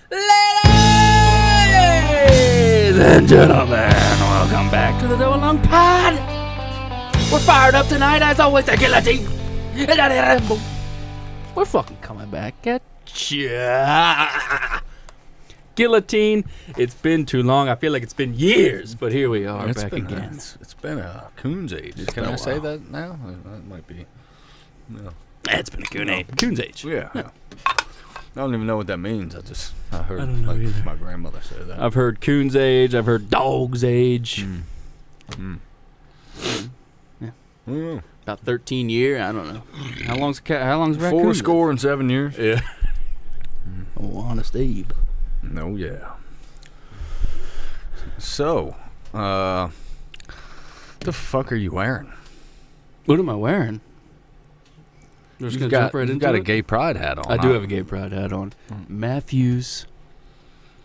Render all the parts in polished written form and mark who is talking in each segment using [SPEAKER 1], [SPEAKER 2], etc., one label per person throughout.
[SPEAKER 1] Ladies and gentlemen, welcome back to the Go Along Pod. We're fired up tonight, as always. The guillotine. We're fucking coming back at ya. Guillotine. It's been too long. I feel like it's been years, but here we are back again.
[SPEAKER 2] It's been a coon's age. Can I say that now? That might be. No.
[SPEAKER 1] It's been a coon age. Coon's age.
[SPEAKER 2] Yeah. I don't even know what that means. I heard
[SPEAKER 1] I don't know either.
[SPEAKER 2] my grandmother say that.
[SPEAKER 1] I've heard coon's age. I've heard dog's age.
[SPEAKER 2] Yeah.
[SPEAKER 1] About 13 years. I don't know. How long's raccoon?
[SPEAKER 2] 407 years.
[SPEAKER 1] Yeah. Oh, honest Abe.
[SPEAKER 2] No, yeah. So, the fuck are you wearing?
[SPEAKER 1] What am I wearing?
[SPEAKER 2] You've got a gay pride hat on.
[SPEAKER 1] I do have a gay pride hat on. Matthews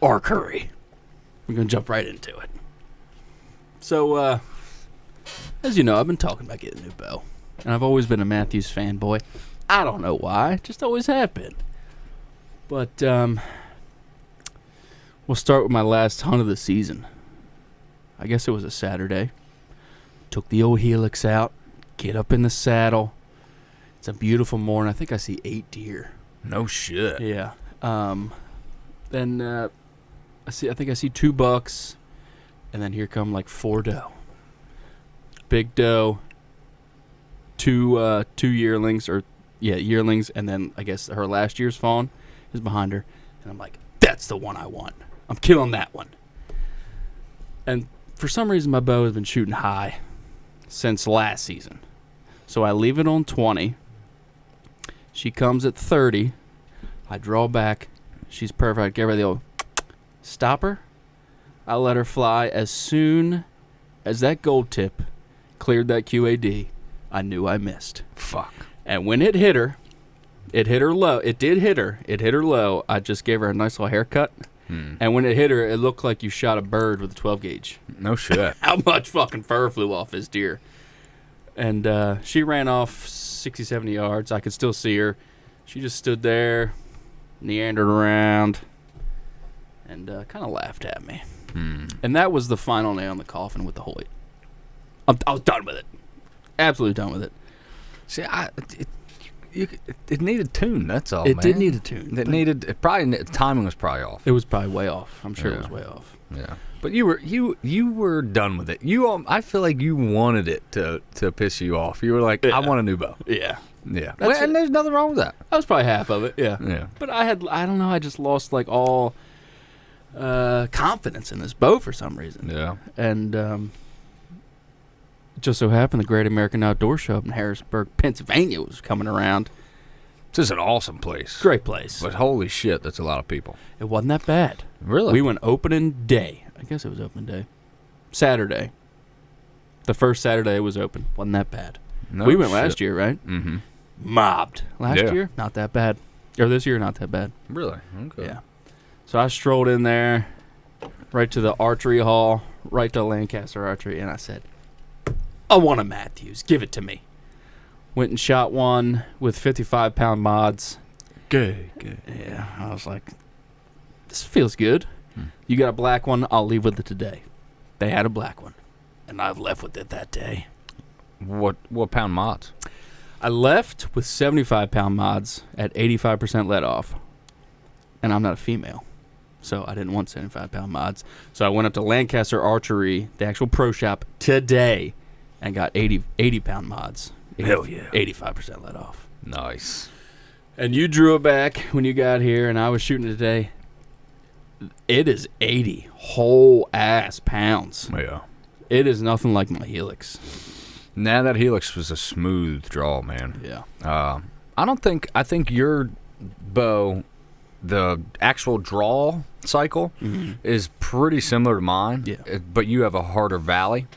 [SPEAKER 1] Archery. We're going to jump right into it. So, as you know, I've been talking about getting a new bow. And I've always been a Matthews fanboy. I don't know why. Just always have been. But, we'll start with my last hunt of the season. I guess it was a Saturday. Took the old Helix out. Get up in the saddle. It's a beautiful morning. I think I see 8 deer.
[SPEAKER 2] No shit.
[SPEAKER 1] Yeah. Then I think I see 2 bucks, and then here come like 4 doe. Big doe, 2 yearlings, yearlings, and then I guess her last year's fawn is behind her, and I'm like, that's the one I want. I'm killing that one. And for some reason, my bow has been shooting high since last season, so I leave it on 20. She comes at 30. I draw back. She's perfect. I give her the old stopper. I let her fly. As soon as that gold tip cleared that QAD, I knew I missed.
[SPEAKER 2] Fuck.
[SPEAKER 1] And when it hit her low. It did hit her. It hit her low. I just gave her a nice little haircut. And when it hit her, it looked like you shot a bird with a 12 gauge.
[SPEAKER 2] No shit.
[SPEAKER 1] How much fucking fur flew off this deer. And she ran off 60, 70 yards. I could still see her. She just stood there, meandered around, and kind of laughed at me. And that was the final nail in the coffin with the Hoyt. I was done with it. Absolutely done with it.
[SPEAKER 2] See, it needed tune. That's all.
[SPEAKER 1] It
[SPEAKER 2] man.
[SPEAKER 1] did need a tune.
[SPEAKER 2] Timing was probably off.
[SPEAKER 1] It was probably way off. I'm sure it was way off.
[SPEAKER 2] Yeah. But you were done with it. I feel like you wanted it to piss you off. You were like, I want a new bow.
[SPEAKER 1] Yeah.
[SPEAKER 2] Yeah. And there's nothing wrong with that.
[SPEAKER 1] That was probably half of it. Yeah.
[SPEAKER 2] Yeah.
[SPEAKER 1] But I don't know. I just lost like all confidence in this bow for some reason.
[SPEAKER 2] Yeah.
[SPEAKER 1] And just so happened the Great American Outdoor Show up in Harrisburg, Pennsylvania was coming around.
[SPEAKER 2] This is an awesome place.
[SPEAKER 1] Great place.
[SPEAKER 2] But holy shit, that's a lot of people.
[SPEAKER 1] It wasn't that bad.
[SPEAKER 2] Really?
[SPEAKER 1] We went opening day. I guess it was opening day. Saturday. The first Saturday it was open. Wasn't that bad.
[SPEAKER 2] No
[SPEAKER 1] we went
[SPEAKER 2] shit.
[SPEAKER 1] last year, right?
[SPEAKER 2] Mm-hmm.
[SPEAKER 1] Mobbed. Last
[SPEAKER 2] Yeah.
[SPEAKER 1] year? Not that bad. Or this year, not that bad.
[SPEAKER 2] Really? Okay.
[SPEAKER 1] Yeah. So I strolled in there, right to the archery hall, right to Lancaster Archery, and I said, I want a Matthews. Give it to me. Went and shot one with 55-pound mods.
[SPEAKER 2] Good.
[SPEAKER 1] Yeah, I was like, this feels good. You got a black one, I'll leave with it today. They had a black one, and I've left with it that day.
[SPEAKER 2] What pound mods?
[SPEAKER 1] I left with 75-pound mods at 85% let off, and I'm not a female, so I didn't want 75-pound mods. So I went up to Lancaster Archery, the actual pro shop, today, and got 80-pound mods.
[SPEAKER 2] Hell yeah.
[SPEAKER 1] 85% let off.
[SPEAKER 2] Nice.
[SPEAKER 1] And you drew it back when you got here, and I was shooting it today. It is 80 whole ass pounds.
[SPEAKER 2] Yeah.
[SPEAKER 1] It is nothing like my Helix.
[SPEAKER 2] Nah, that Helix was a smooth draw, man.
[SPEAKER 1] Yeah.
[SPEAKER 2] I think your bow, the actual draw cycle is pretty similar to mine.
[SPEAKER 1] Yeah.
[SPEAKER 2] But you have a harder valley.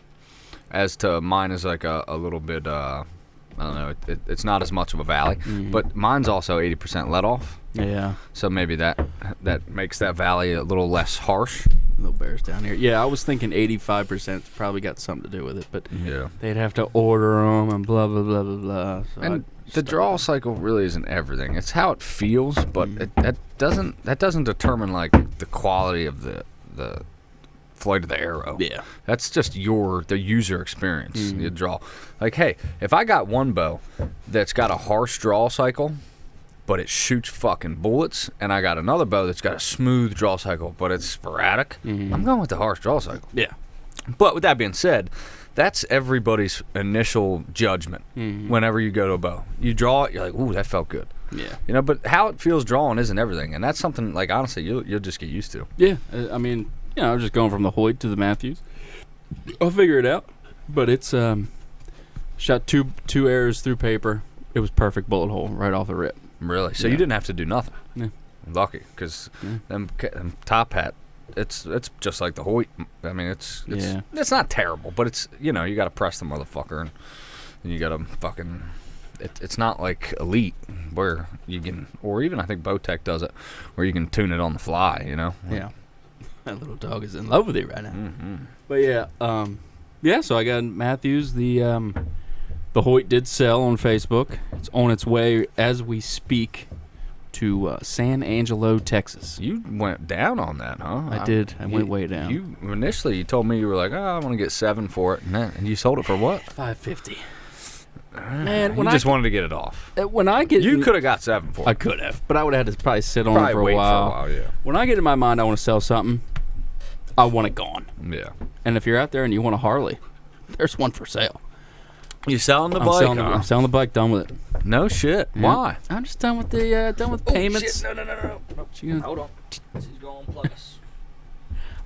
[SPEAKER 2] As to mine is like a little bit, I don't know, it's not as much of a valley. But mine's also 80% let off.
[SPEAKER 1] Yeah.
[SPEAKER 2] So maybe that makes that valley a little less harsh.
[SPEAKER 1] A no bears down here. Yeah, I was thinking 85% probably got something to do with it, but
[SPEAKER 2] Yeah.
[SPEAKER 1] they'd have to order them and blah, blah, blah, blah, blah. So
[SPEAKER 2] And the draw cycle really isn't everything. It's how it feels, but that doesn't determine like the quality of the flight of the arrow.
[SPEAKER 1] Yeah.
[SPEAKER 2] That's just the user experience. You draw. Like, hey, if I got one bow that's got a harsh draw cycle, but it shoots fucking bullets, and I got another bow that's got a smooth draw cycle, but it's sporadic, I'm going with the harsh draw cycle.
[SPEAKER 1] Yeah.
[SPEAKER 2] But with that being said, that's everybody's initial judgment whenever you go to a bow. You draw it, you're like, ooh, that felt good.
[SPEAKER 1] Yeah.
[SPEAKER 2] You know, but how it feels drawing isn't everything, and that's something, like, honestly, you'll just get used to.
[SPEAKER 1] Yeah. I mean, I was just going from the Hoyt to the Matthews. I'll figure it out. But it's shot two arrows through paper. It was perfect bullet hole right off the rip.
[SPEAKER 2] Really? So you didn't have to do nothing.
[SPEAKER 1] Yeah.
[SPEAKER 2] Lucky, because them top hat, it's just like the Hoyt. I mean, it's not terrible, but it's, you got to press the motherfucker, and you got to fucking. It's not like Elite where you can, or even I think Bowtech does it, where you can tune it on the fly.
[SPEAKER 1] Yeah. That little dog is in love with it right now. But yeah, so I got Matthews. The Hoyt did sell on Facebook. It's on its way as we speak to San Angelo, Texas.
[SPEAKER 2] You went down on that, huh?
[SPEAKER 1] I did. I went way down.
[SPEAKER 2] You initially told me you were like, I want to get $7 for it, and you sold it for what?
[SPEAKER 1] $550. Man,
[SPEAKER 2] when you just wanted to get it off.
[SPEAKER 1] When I get,
[SPEAKER 2] you could have got $7 for it.
[SPEAKER 1] I could have, but I would have had to probably sit on it for a while.
[SPEAKER 2] Yeah.
[SPEAKER 1] When I get in my mind, I want to sell something. I want it gone.
[SPEAKER 2] Yeah.
[SPEAKER 1] And if you're out there and you want a Harley, there's one for sale.
[SPEAKER 2] You selling the bike?
[SPEAKER 1] I'm selling the bike. Done with it.
[SPEAKER 2] No shit.
[SPEAKER 1] Yeah.
[SPEAKER 2] Why?
[SPEAKER 1] I'm just done with the payments.
[SPEAKER 2] Shit. No. Hold on. She's going plus.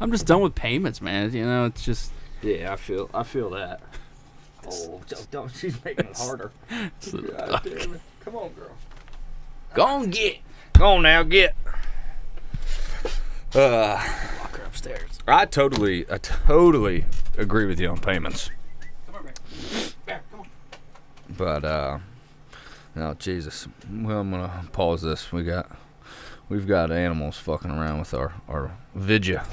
[SPEAKER 1] I'm just done with payments, man. It's just.
[SPEAKER 2] Yeah, I feel that. Oh, don't. She's making it harder. God damn it. Come on, girl.
[SPEAKER 1] Go on, get.
[SPEAKER 2] Go on now, get.
[SPEAKER 1] Walk her upstairs.
[SPEAKER 2] I totally agree with you on payments.
[SPEAKER 1] Come on, Bear, come on.
[SPEAKER 2] But no, Jesus. Well, I'm gonna pause this. We've got animals fucking around with our vidya.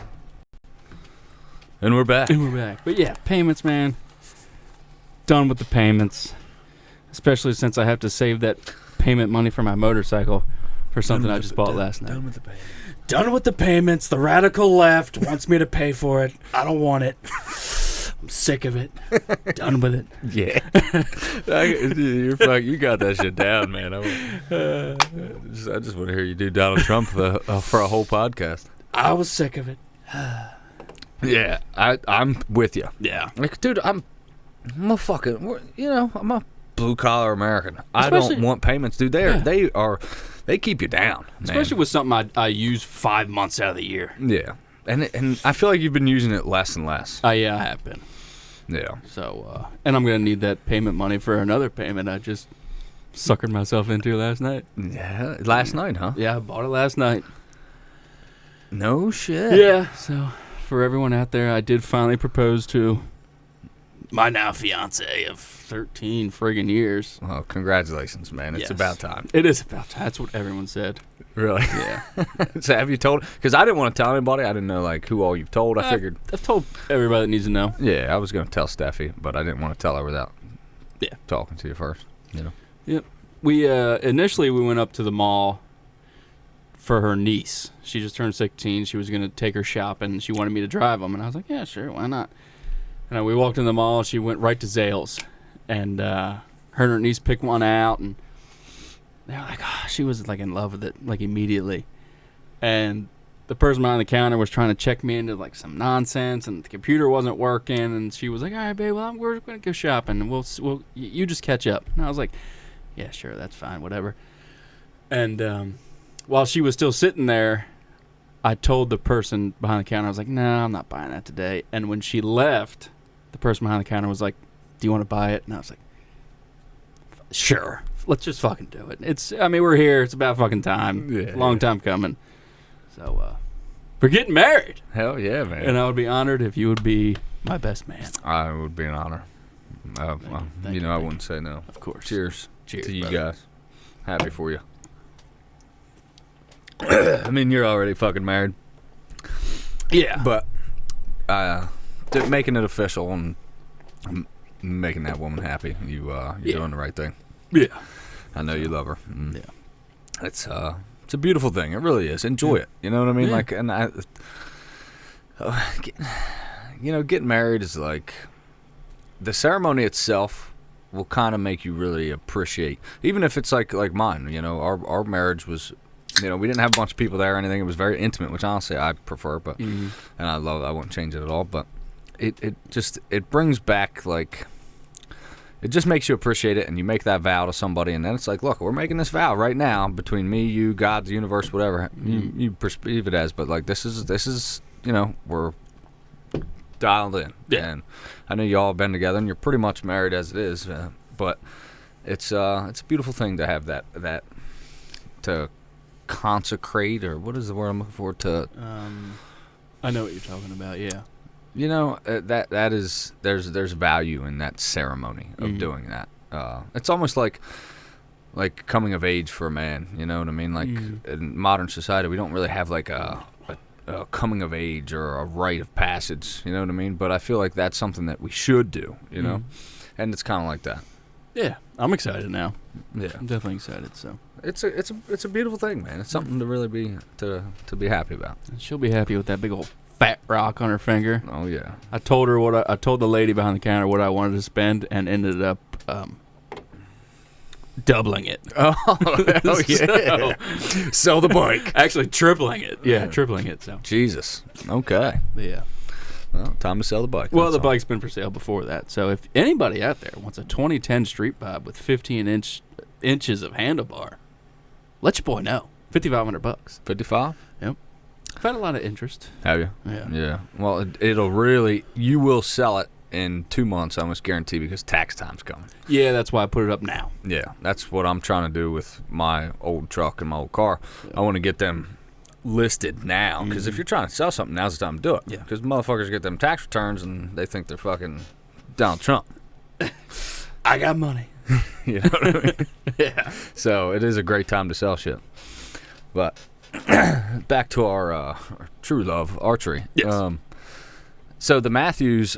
[SPEAKER 2] And we're back.
[SPEAKER 1] But yeah, payments, man. Done with the payments. Especially since I have to save that payment money for my motorcycle for something I just bought last night.
[SPEAKER 2] Done with the payments.
[SPEAKER 1] Done with the payments. The radical left wants me to pay for it. I don't want it. I'm sick of it. Done with it.
[SPEAKER 2] Yeah. You got that shit down, man. I just want to hear you do Donald Trump for a whole podcast.
[SPEAKER 1] I was sick of it.
[SPEAKER 2] Yeah, I'm with you.
[SPEAKER 1] Yeah.
[SPEAKER 2] Like, dude, I'm a fucking, I'm a blue collar American. I don't want payments, dude. They keep you down, man.
[SPEAKER 1] Especially with something I use 5 months out of the year.
[SPEAKER 2] Yeah, and I feel like you've been using it less and less.
[SPEAKER 1] Yeah, I have been.
[SPEAKER 2] Yeah.
[SPEAKER 1] So, and I'm gonna need that payment money for another payment I just suckered myself into last night.
[SPEAKER 2] Yeah, last night, huh?
[SPEAKER 1] Yeah, I bought it last night.
[SPEAKER 2] No shit.
[SPEAKER 1] Yeah. So, for everyone out there, I did finally propose to my now fiance of 13 friggin' years.
[SPEAKER 2] Oh, congratulations, man. It's about time.
[SPEAKER 1] It is about time. That's what everyone said.
[SPEAKER 2] Really?
[SPEAKER 1] Yeah.
[SPEAKER 2] So have you told? Because I didn't want to tell anybody. I didn't know like who all you've told. I figured.
[SPEAKER 1] I've told everybody that needs to know.
[SPEAKER 2] Yeah, I was going to tell Steffi, but I didn't want to tell her without talking to you first.
[SPEAKER 1] Yep. We initially we went up to the mall for her niece. She just turned 16. She was going to take her shopping. She wanted me to drive them, and I was like, yeah, sure, why not? And we walked in the mall. She went right to Zales, and her and her niece picked one out, and they're like, oh, she was like in love with it, like immediately. And the person behind the counter was trying to check me into like some nonsense, and the computer wasn't working. And she was like, all right, babe, well, we're going to go shopping, and you just catch up. And I was like, yeah, sure, that's fine, whatever. And while she was still sitting there, I told the person behind the counter, I was like, no, I'm not buying that today. And when she left, the person behind the counter was like, do you want to buy it? And I was like, sure, let's just fucking do it. We're here. It's about fucking time.
[SPEAKER 2] Yeah,
[SPEAKER 1] Long time coming. So, we're getting married.
[SPEAKER 2] Hell yeah, man.
[SPEAKER 1] And I would be honored if you would be my best man.
[SPEAKER 2] I would be an honor.
[SPEAKER 1] Thank you,
[SPEAKER 2] I wouldn't say no.
[SPEAKER 1] Of course.
[SPEAKER 2] Cheers to you
[SPEAKER 1] brother.
[SPEAKER 2] guys. Happy for you. I mean, you're already fucking married.
[SPEAKER 1] Yeah.
[SPEAKER 2] But making it official and making that woman happy. You're doing the right thing.
[SPEAKER 1] Yeah.
[SPEAKER 2] I know you love her.
[SPEAKER 1] Yeah.
[SPEAKER 2] It's a beautiful thing. It really is. Enjoy it. You know what I mean?
[SPEAKER 1] Yeah.
[SPEAKER 2] Like, and getting married is like the ceremony itself will kind of make you really appreciate, even if it's like mine. Our marriage was, we didn't have a bunch of people there or anything. It was very intimate, which honestly I prefer, but and I love it. I wouldn't change it at all. But it brings back, like, it just makes you appreciate it, and you make that vow to somebody, and then it's like, look, we're making this vow right now between me, you, God, the universe, whatever you perceive it as. But like this is we're dialed in.
[SPEAKER 1] Yeah.
[SPEAKER 2] And I know y'all have been together, and you're pretty much married as it is. But it's a beautiful thing to have that to consecrate, or what is the word I'm looking for? To
[SPEAKER 1] I know what you're talking about. Yeah.
[SPEAKER 2] That is there's value in that ceremony of doing that. It's almost like coming of age for a man. You know what I mean? Like in modern society, we don't really have like a coming of age or a rite of passage. You know what I mean? But I feel like that's something that we should do. You know, and it's kind of like that.
[SPEAKER 1] Yeah, I'm excited now.
[SPEAKER 2] Yeah,
[SPEAKER 1] I'm definitely excited. So
[SPEAKER 2] it's a beautiful thing, man. It's something to really be be happy about.
[SPEAKER 1] And she'll be happy with that big old fat rock on her finger.
[SPEAKER 2] Oh yeah.
[SPEAKER 1] I told her I told the lady behind the counter what I wanted to spend, and ended up doubling it.
[SPEAKER 2] Oh yeah. Sell the bike.
[SPEAKER 1] Actually, tripling it. Yeah, tripling it. So
[SPEAKER 2] Jesus. Okay.
[SPEAKER 1] yeah.
[SPEAKER 2] Well, time to sell the bike.
[SPEAKER 1] Well, the bike's been for sale before that. So if anybody out there wants a 2010 Street Bob with 15 inches of handlebar, let your boy know. $5,500.
[SPEAKER 2] 55.
[SPEAKER 1] Yep. I've had a lot of interest.
[SPEAKER 2] Have you?
[SPEAKER 1] Yeah.
[SPEAKER 2] Yeah. Well, you will sell it in 2 months, I almost guarantee, because tax time's coming.
[SPEAKER 1] Yeah, that's why I put it up now.
[SPEAKER 2] Yeah, that's what I'm trying to do with my old truck and my old car. Yeah. I want to get them listed now, because if you're trying to sell something, now's the time to do it.
[SPEAKER 1] Yeah.
[SPEAKER 2] Because motherfuckers get them tax returns and they think they're fucking Donald Trump.
[SPEAKER 1] I got money.
[SPEAKER 2] You know what I mean?
[SPEAKER 1] Yeah.
[SPEAKER 2] So it is a great time to sell shit. But back to our true love, archery.
[SPEAKER 1] Yes.
[SPEAKER 2] So the Matthews,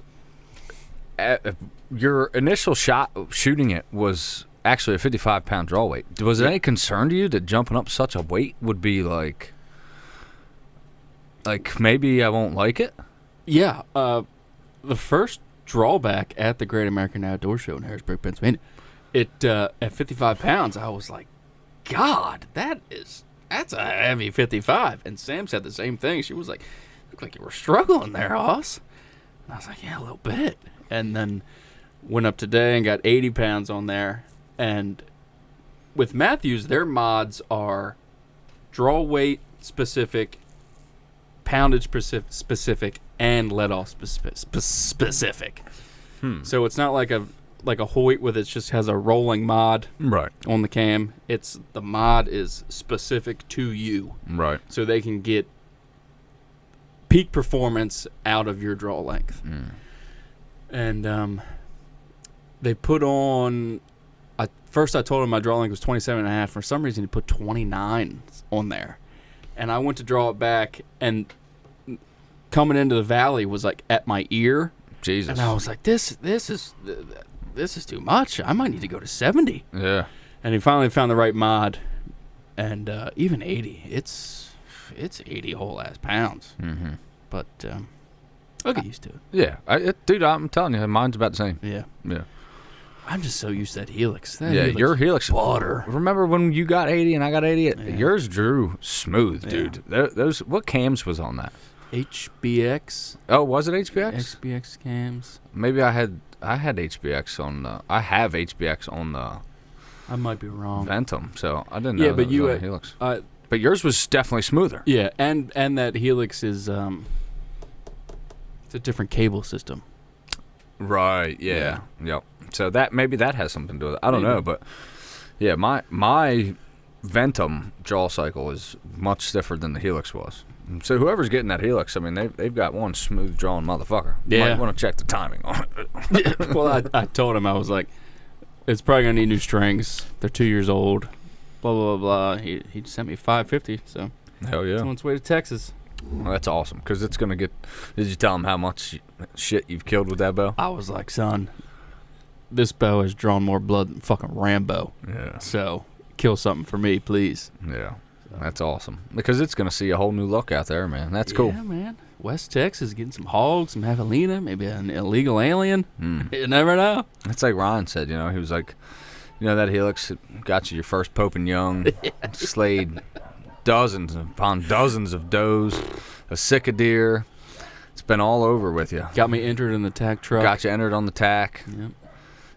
[SPEAKER 2] your initial shot shooting it was actually a 55-pound draw weight. Was it any concern to you that jumping up such a weight would be like maybe I won't like it?
[SPEAKER 1] Yeah. The first drawback at the Great American Outdoor Show in Harrisburg, Pennsylvania, at 55 pounds, I was like, God, that's a heavy 55. And Sam said the same thing. She was like, looked like you were struggling there, Hoss. And I was like, yeah, a little bit. And then went up today and got 80 pounds on there. And with Matthews, their mods are draw weight specific, poundage specific, and let off specific. So it's not like a Hoyt with it just has a rolling mod
[SPEAKER 2] right
[SPEAKER 1] on the cam. It's the mod is specific to you,
[SPEAKER 2] right?
[SPEAKER 1] So they can get peak performance out of your draw length. And they put on. First, I told him my draw length was 27.5. For some reason, he put 29 on there, and I went to draw it back, and coming into the valley was like at my ear.
[SPEAKER 2] Jesus.
[SPEAKER 1] And I was like, this is too much. I might need to go to 70.
[SPEAKER 2] Yeah.
[SPEAKER 1] And he finally found the right mod, and even 80. It's 80 whole ass pounds. Mm-hmm. But I'll get used to it.
[SPEAKER 2] Yeah, dude, I'm telling you, mine's about the same.
[SPEAKER 1] Yeah.
[SPEAKER 2] Yeah.
[SPEAKER 1] I'm just so used to that Helix.
[SPEAKER 2] Your Helix
[SPEAKER 1] butter.
[SPEAKER 2] Remember when you got 80 and I got 80?
[SPEAKER 1] Yeah.
[SPEAKER 2] Yours drew smooth, dude. Those what cams was on that?
[SPEAKER 1] HBX.
[SPEAKER 2] Oh, was it HBX?
[SPEAKER 1] HBX cams.
[SPEAKER 2] Maybe I had HBX on the. I have HBX on the.
[SPEAKER 1] I might be wrong.
[SPEAKER 2] Ventum, so I didn't know. Yeah, but you had Helix. But yours was definitely smoother.
[SPEAKER 1] Yeah, and that Helix is it's a different cable system.
[SPEAKER 2] Right. Yeah. Yep. So that maybe that has something to do with it. I don't know, but yeah, my Ventum draw cycle is much stiffer than the Helix was. So whoever's getting that Helix, I mean, they've got one smooth drawing motherfucker. You might want to check the timing on it.
[SPEAKER 1] Well, I told him, I was like, it's probably gonna need new strings. They're 2 years old. Blah blah blah blah. He sent me $550. So
[SPEAKER 2] hell yeah,
[SPEAKER 1] it's on its way to Texas.
[SPEAKER 2] Well, that's awesome because it's gonna get. Did you tell him how much shit you've killed with that bow?
[SPEAKER 1] I was like, son, this bow has drawn more blood than fucking Rambo.
[SPEAKER 2] Yeah.
[SPEAKER 1] So kill something for me, please.
[SPEAKER 2] Yeah. That's awesome because it's gonna see a whole new look out there, man. That's cool.
[SPEAKER 1] Yeah, man. West Texas getting some hogs, some javelina, maybe an illegal alien. You never know.
[SPEAKER 2] It's like Ryan said. He was like, that helix got you your first Pope and Young, slayed dozens upon dozens of does, a sick deer. It's been all over with you.
[SPEAKER 1] Got me entered in the tack truck.
[SPEAKER 2] Got you entered on the tack.
[SPEAKER 1] Yep.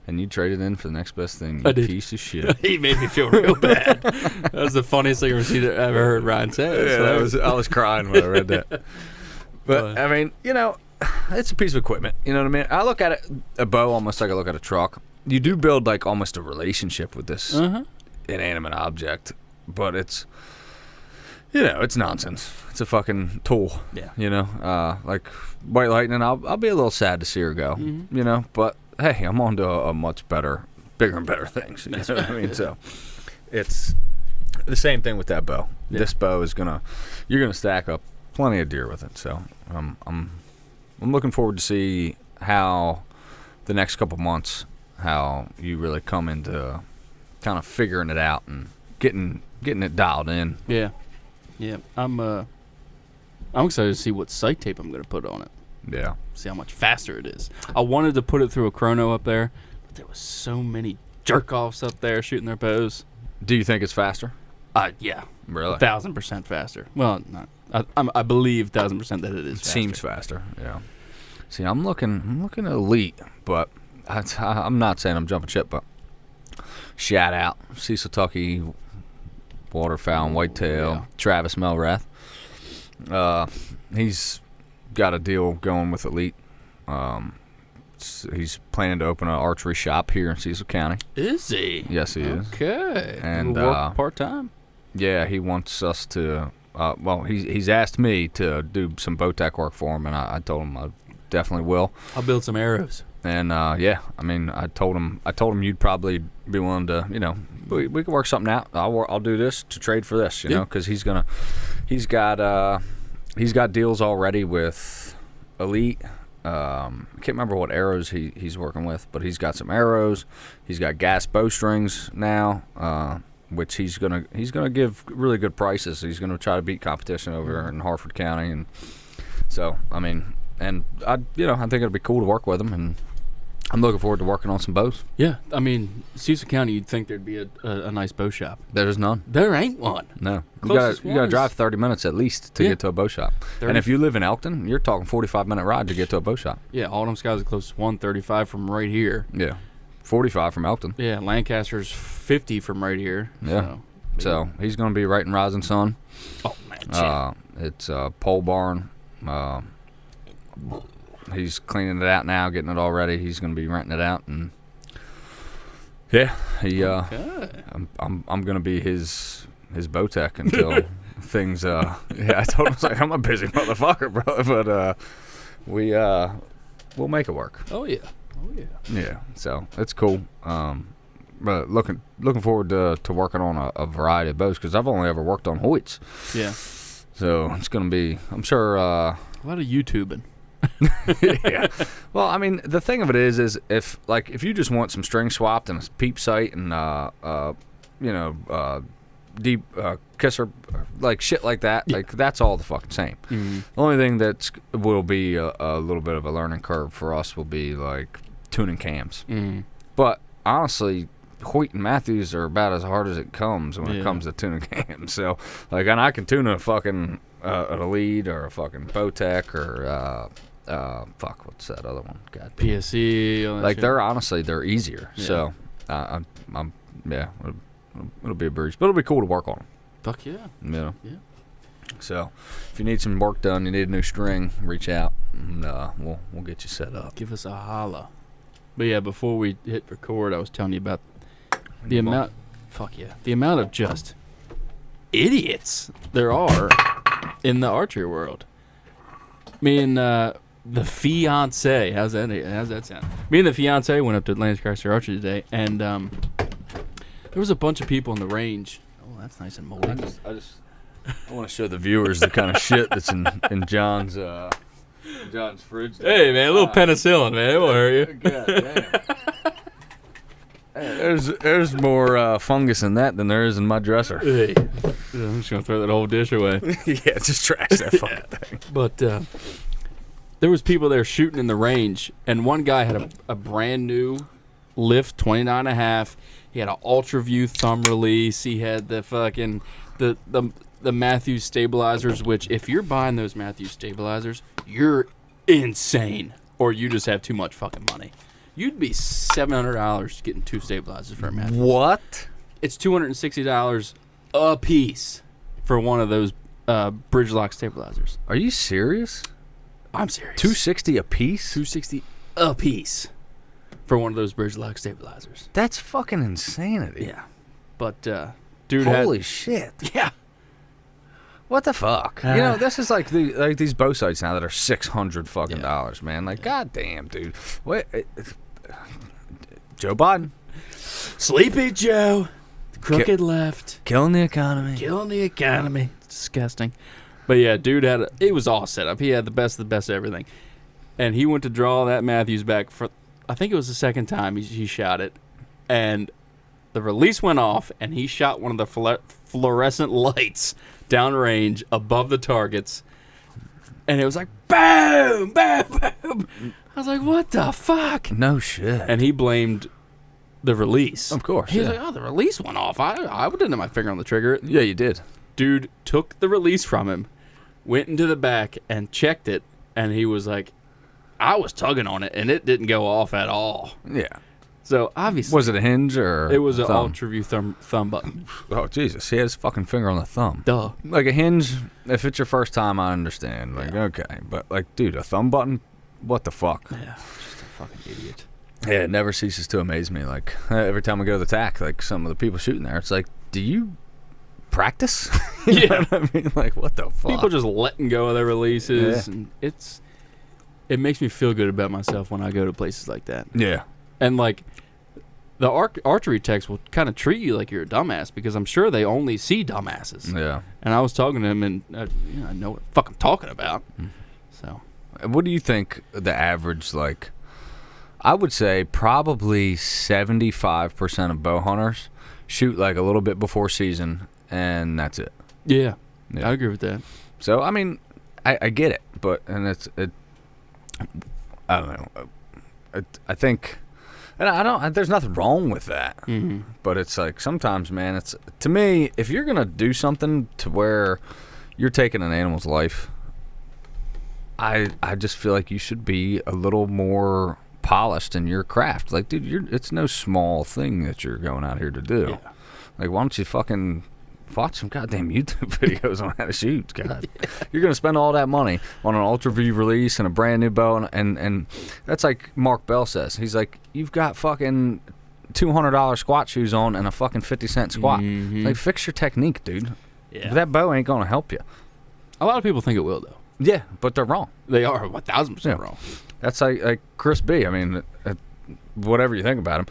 [SPEAKER 2] And you traded in for the next best thing,
[SPEAKER 1] I did.
[SPEAKER 2] piece of shit.
[SPEAKER 1] He made me feel real bad. That was the funniest thing I've ever heard Ryan say.
[SPEAKER 2] Yeah, I was crying when I read that. But, I mean, it's a piece of equipment. You know what I mean? I look at a bow almost like I look at a truck. You do build, like, almost a relationship with this inanimate object. But it's, it's nonsense. It's a fucking tool. Yeah. Like, White Lightning, I'll be a little sad to see her go. But, hey, I'm on to a much better, bigger and better things. You know what I mean? So, it's the same thing with that bow. Yeah. This bow is you're gonna stack up plenty of deer with it. So I'm looking forward to see how the next couple months, how you really come into kind of figuring it out and getting it dialed in.
[SPEAKER 1] Yeah. I'm excited to see what sight tape I'm gonna put on it.
[SPEAKER 2] Yeah.
[SPEAKER 1] See how much faster it is. I wanted to put it through a chrono up there, but there was so many jerk-offs up there shooting their bows.
[SPEAKER 2] Do you think it's faster?
[SPEAKER 1] Yeah.
[SPEAKER 2] Really?
[SPEAKER 1] 1,000% faster. Well, not. I believe 1,000% that it is faster.
[SPEAKER 2] Seems faster, yeah. See, I'm looking elite, but I'm not saying I'm jumping ship, but shout out Cecil Tucky, waterfowl and whitetail, Travis Melrath. He's got a deal going with Elite. He's planning to open an archery shop here in Cecil County.
[SPEAKER 1] Is he?
[SPEAKER 2] Yes, he is.
[SPEAKER 1] Okay.
[SPEAKER 2] And
[SPEAKER 1] work part-time?
[SPEAKER 2] Yeah, he wants us to he's asked me to do some bow tack work for him, and I told him I definitely will.
[SPEAKER 1] I'll build some arrows.
[SPEAKER 2] And I told him you'd probably be willing to, we could work something out. I'll do this to trade for this, you know, because he's got deals already with Elite. I can't remember what arrows he's working with, but he's got some arrows. He's got gas bowstrings now, which he's gonna give really good prices. He's gonna try to beat competition over in Harford County, and so I think it'd be cool to work with him, and I'm looking forward to working on some bows. Yeah,
[SPEAKER 1] Cecil County, you'd think there'd be a nice bow shop.
[SPEAKER 2] There's none.
[SPEAKER 1] There ain't one.
[SPEAKER 2] No. You gotta drive 30 minutes at least to get to a bow shop. And if you live in Elkton, you're talking 45-minute ride to get to a bow shop.
[SPEAKER 1] Yeah, Oldham's got the closest one, 35 from right here.
[SPEAKER 2] Yeah, 45 from Elkton.
[SPEAKER 1] Yeah, Lancaster's 50 from right here.
[SPEAKER 2] Yeah. So he's gonna be right in Rising Sun.
[SPEAKER 1] Oh man.
[SPEAKER 2] It's a pole barn. He's cleaning it out now, getting it all ready. He's going to be renting it out, and I'm going to be his bow tech until things. I told him, I'm a busy motherfucker, bro, but we'll make it work.
[SPEAKER 1] Oh yeah.
[SPEAKER 2] Yeah. So it's cool. But looking forward to working on a variety of bows because I've only ever worked on Hoyts.
[SPEAKER 1] Yeah.
[SPEAKER 2] So it's going to be, I'm sure.
[SPEAKER 1] A lot of YouTubing.
[SPEAKER 2] Yeah. Well, the thing of it is if you just want some string swapped and a peep sight and deep kisser, like shit like that, like that's all the fucking same. Mm-hmm. The only thing that will be a little bit of a learning curve for us will be like tuning cams. Mm-hmm. But honestly, Hoyt and Matthews are about as hard as it comes when it comes to tuning cams. So and I can tune a fucking a lead or a fucking Bowtech or what's that other one? God,
[SPEAKER 1] PSE.
[SPEAKER 2] Like they're easier. Yeah. So it'll be a breeze, but it'll be cool to work on them.
[SPEAKER 1] Fuck yeah.
[SPEAKER 2] Yeah. So if you need some work done, you need a new string, reach out and we'll get you set up.
[SPEAKER 1] Give us a holla. But yeah, before we hit record, I was telling you about the amount of just idiots there are in the archery world. Me and the fiance, how's that sound? Me and the fiance went up to Lancaster Archery today, and there was a bunch of people in the range. Oh, that's nice and moldy.
[SPEAKER 2] I just I want to show the viewers the kind of shit that's in John's fridge.
[SPEAKER 1] Hey, man, a little penicillin, man. It won't hurt you.
[SPEAKER 2] God damn. Hey, there's more fungus in that than there is in my dresser.
[SPEAKER 1] Hey, I'm just going to throw that whole dish away.
[SPEAKER 2] Yeah, just trash that fucking thing.
[SPEAKER 1] But there was people there shooting in the range, and one guy had a brand new lift 29.5. He had an ultra view thumb release. He had the fucking the Matthews stabilizers, which if you're buying those Matthews stabilizers, you're insane, or you just have too much fucking money. You'd be $700 getting 2 stabilizers for a Matthews.
[SPEAKER 2] What?
[SPEAKER 1] It's $260 a piece for one of those bridge lock stabilizers.
[SPEAKER 2] Are you serious?
[SPEAKER 1] I'm serious.
[SPEAKER 2] $260 a piece?
[SPEAKER 1] $260 a piece for one of those bridge lock stabilizers.
[SPEAKER 2] That's fucking insanity.
[SPEAKER 1] Yeah, but dude,
[SPEAKER 2] holy shit.
[SPEAKER 1] Yeah.
[SPEAKER 2] What the fuck? You know, this is like these bow sights now that are $600 fucking dollars, man. Like, goddamn, dude. What? Joe Biden,
[SPEAKER 1] Sleepy Joe, crooked left,
[SPEAKER 2] killing the economy.
[SPEAKER 1] It's disgusting. But yeah, dude it was all set up. He had the best of everything, and he went to draw that Matthews back for, I think it was the second time he shot it, and the release went off, and he shot one of the fluorescent lights downrange above the targets, and it was like boom, boom, boom. I was like, what the fuck?
[SPEAKER 2] No shit.
[SPEAKER 1] And he blamed the release.
[SPEAKER 2] Of course.
[SPEAKER 1] He was like, oh, the release went off. I didn't have my finger on the trigger.
[SPEAKER 2] Yeah, you did.
[SPEAKER 1] Dude took the release from him, went into the back and checked it, and he was like, I was tugging on it, and it didn't go off at all.
[SPEAKER 2] Yeah.
[SPEAKER 1] So, obviously.
[SPEAKER 2] Was it a hinge or
[SPEAKER 1] it was an
[SPEAKER 2] thumb?
[SPEAKER 1] ultra view thumb button.
[SPEAKER 2] Oh, Jesus. He had his fucking finger on the thumb.
[SPEAKER 1] Duh.
[SPEAKER 2] Like a hinge, if it's your first time, I understand. Like, okay. But, like, dude, a thumb button? What the fuck?
[SPEAKER 1] Yeah, just a fucking idiot.
[SPEAKER 2] Yeah, it never ceases to amaze me. Like, every time I go to the TAC, like, some of the people shooting there, it's like, do you practice? You know what I mean? Like, what the fuck?
[SPEAKER 1] People just letting go of their releases. And it makes me feel good about myself when I go to places like that.
[SPEAKER 2] Yeah.
[SPEAKER 1] And, like, the archery techs will kind of treat you like you're a dumbass because I'm sure they only see dumbasses.
[SPEAKER 2] Yeah.
[SPEAKER 1] And I was talking to him, and I know what the fuck I'm talking about. So,
[SPEAKER 2] what do you think the average, like, I would say probably 75% of bow hunters shoot, like, a little bit before season, and that's it.
[SPEAKER 1] Yeah. I agree with that.
[SPEAKER 2] So, I mean, I get it, but, and I don't know. I think... And there's nothing wrong with that.
[SPEAKER 1] Mm-hmm.
[SPEAKER 2] But it's like sometimes, man, it's to me, if you're going to do something to where you're taking an animal's life, I just feel like you should be a little more polished in your craft. Like, dude, it's no small thing that you're going out here to do. Yeah. Like, why don't you fucking watch some goddamn YouTube videos on how to shoot? God, you're gonna spend all that money on an ultra view release and a brand new bow, and that's like Mark Bell says. He's like, you've got fucking $200 squat shoes on and a fucking 50-cent squat.
[SPEAKER 1] Mm-hmm.
[SPEAKER 2] Like, fix your technique, dude.
[SPEAKER 1] Yeah.
[SPEAKER 2] That bow ain't gonna help you.
[SPEAKER 1] A lot of people think it will, though.
[SPEAKER 2] Yeah, but they're wrong.
[SPEAKER 1] They are 1,000% wrong.
[SPEAKER 2] That's like Chris B. I mean, whatever you think about him.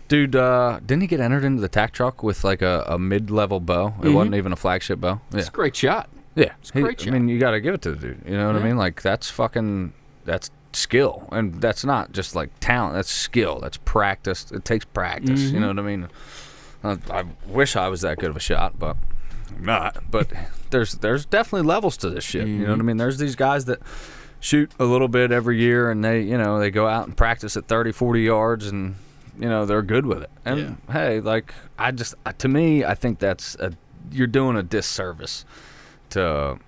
[SPEAKER 2] Dude, didn't he get entered into the tack truck with like a mid-level bow? It wasn't even a flagship bow.
[SPEAKER 1] It's a great shot.
[SPEAKER 2] Yeah.
[SPEAKER 1] It's a great shot.
[SPEAKER 2] I mean, you got to give it to the dude. You know what I mean? Like, that's skill. And that's not just like talent. That's skill. That's practice. It takes practice.
[SPEAKER 1] Mm-hmm.
[SPEAKER 2] You know what I mean? I wish I was that good of a shot, but I'm not. But there's definitely levels to this shit. You know what I mean? There's these guys that shoot a little bit every year, and they go out and practice at 30, 40 yards, and they're good with it. And hey, like, to me, I think you're doing a disservice to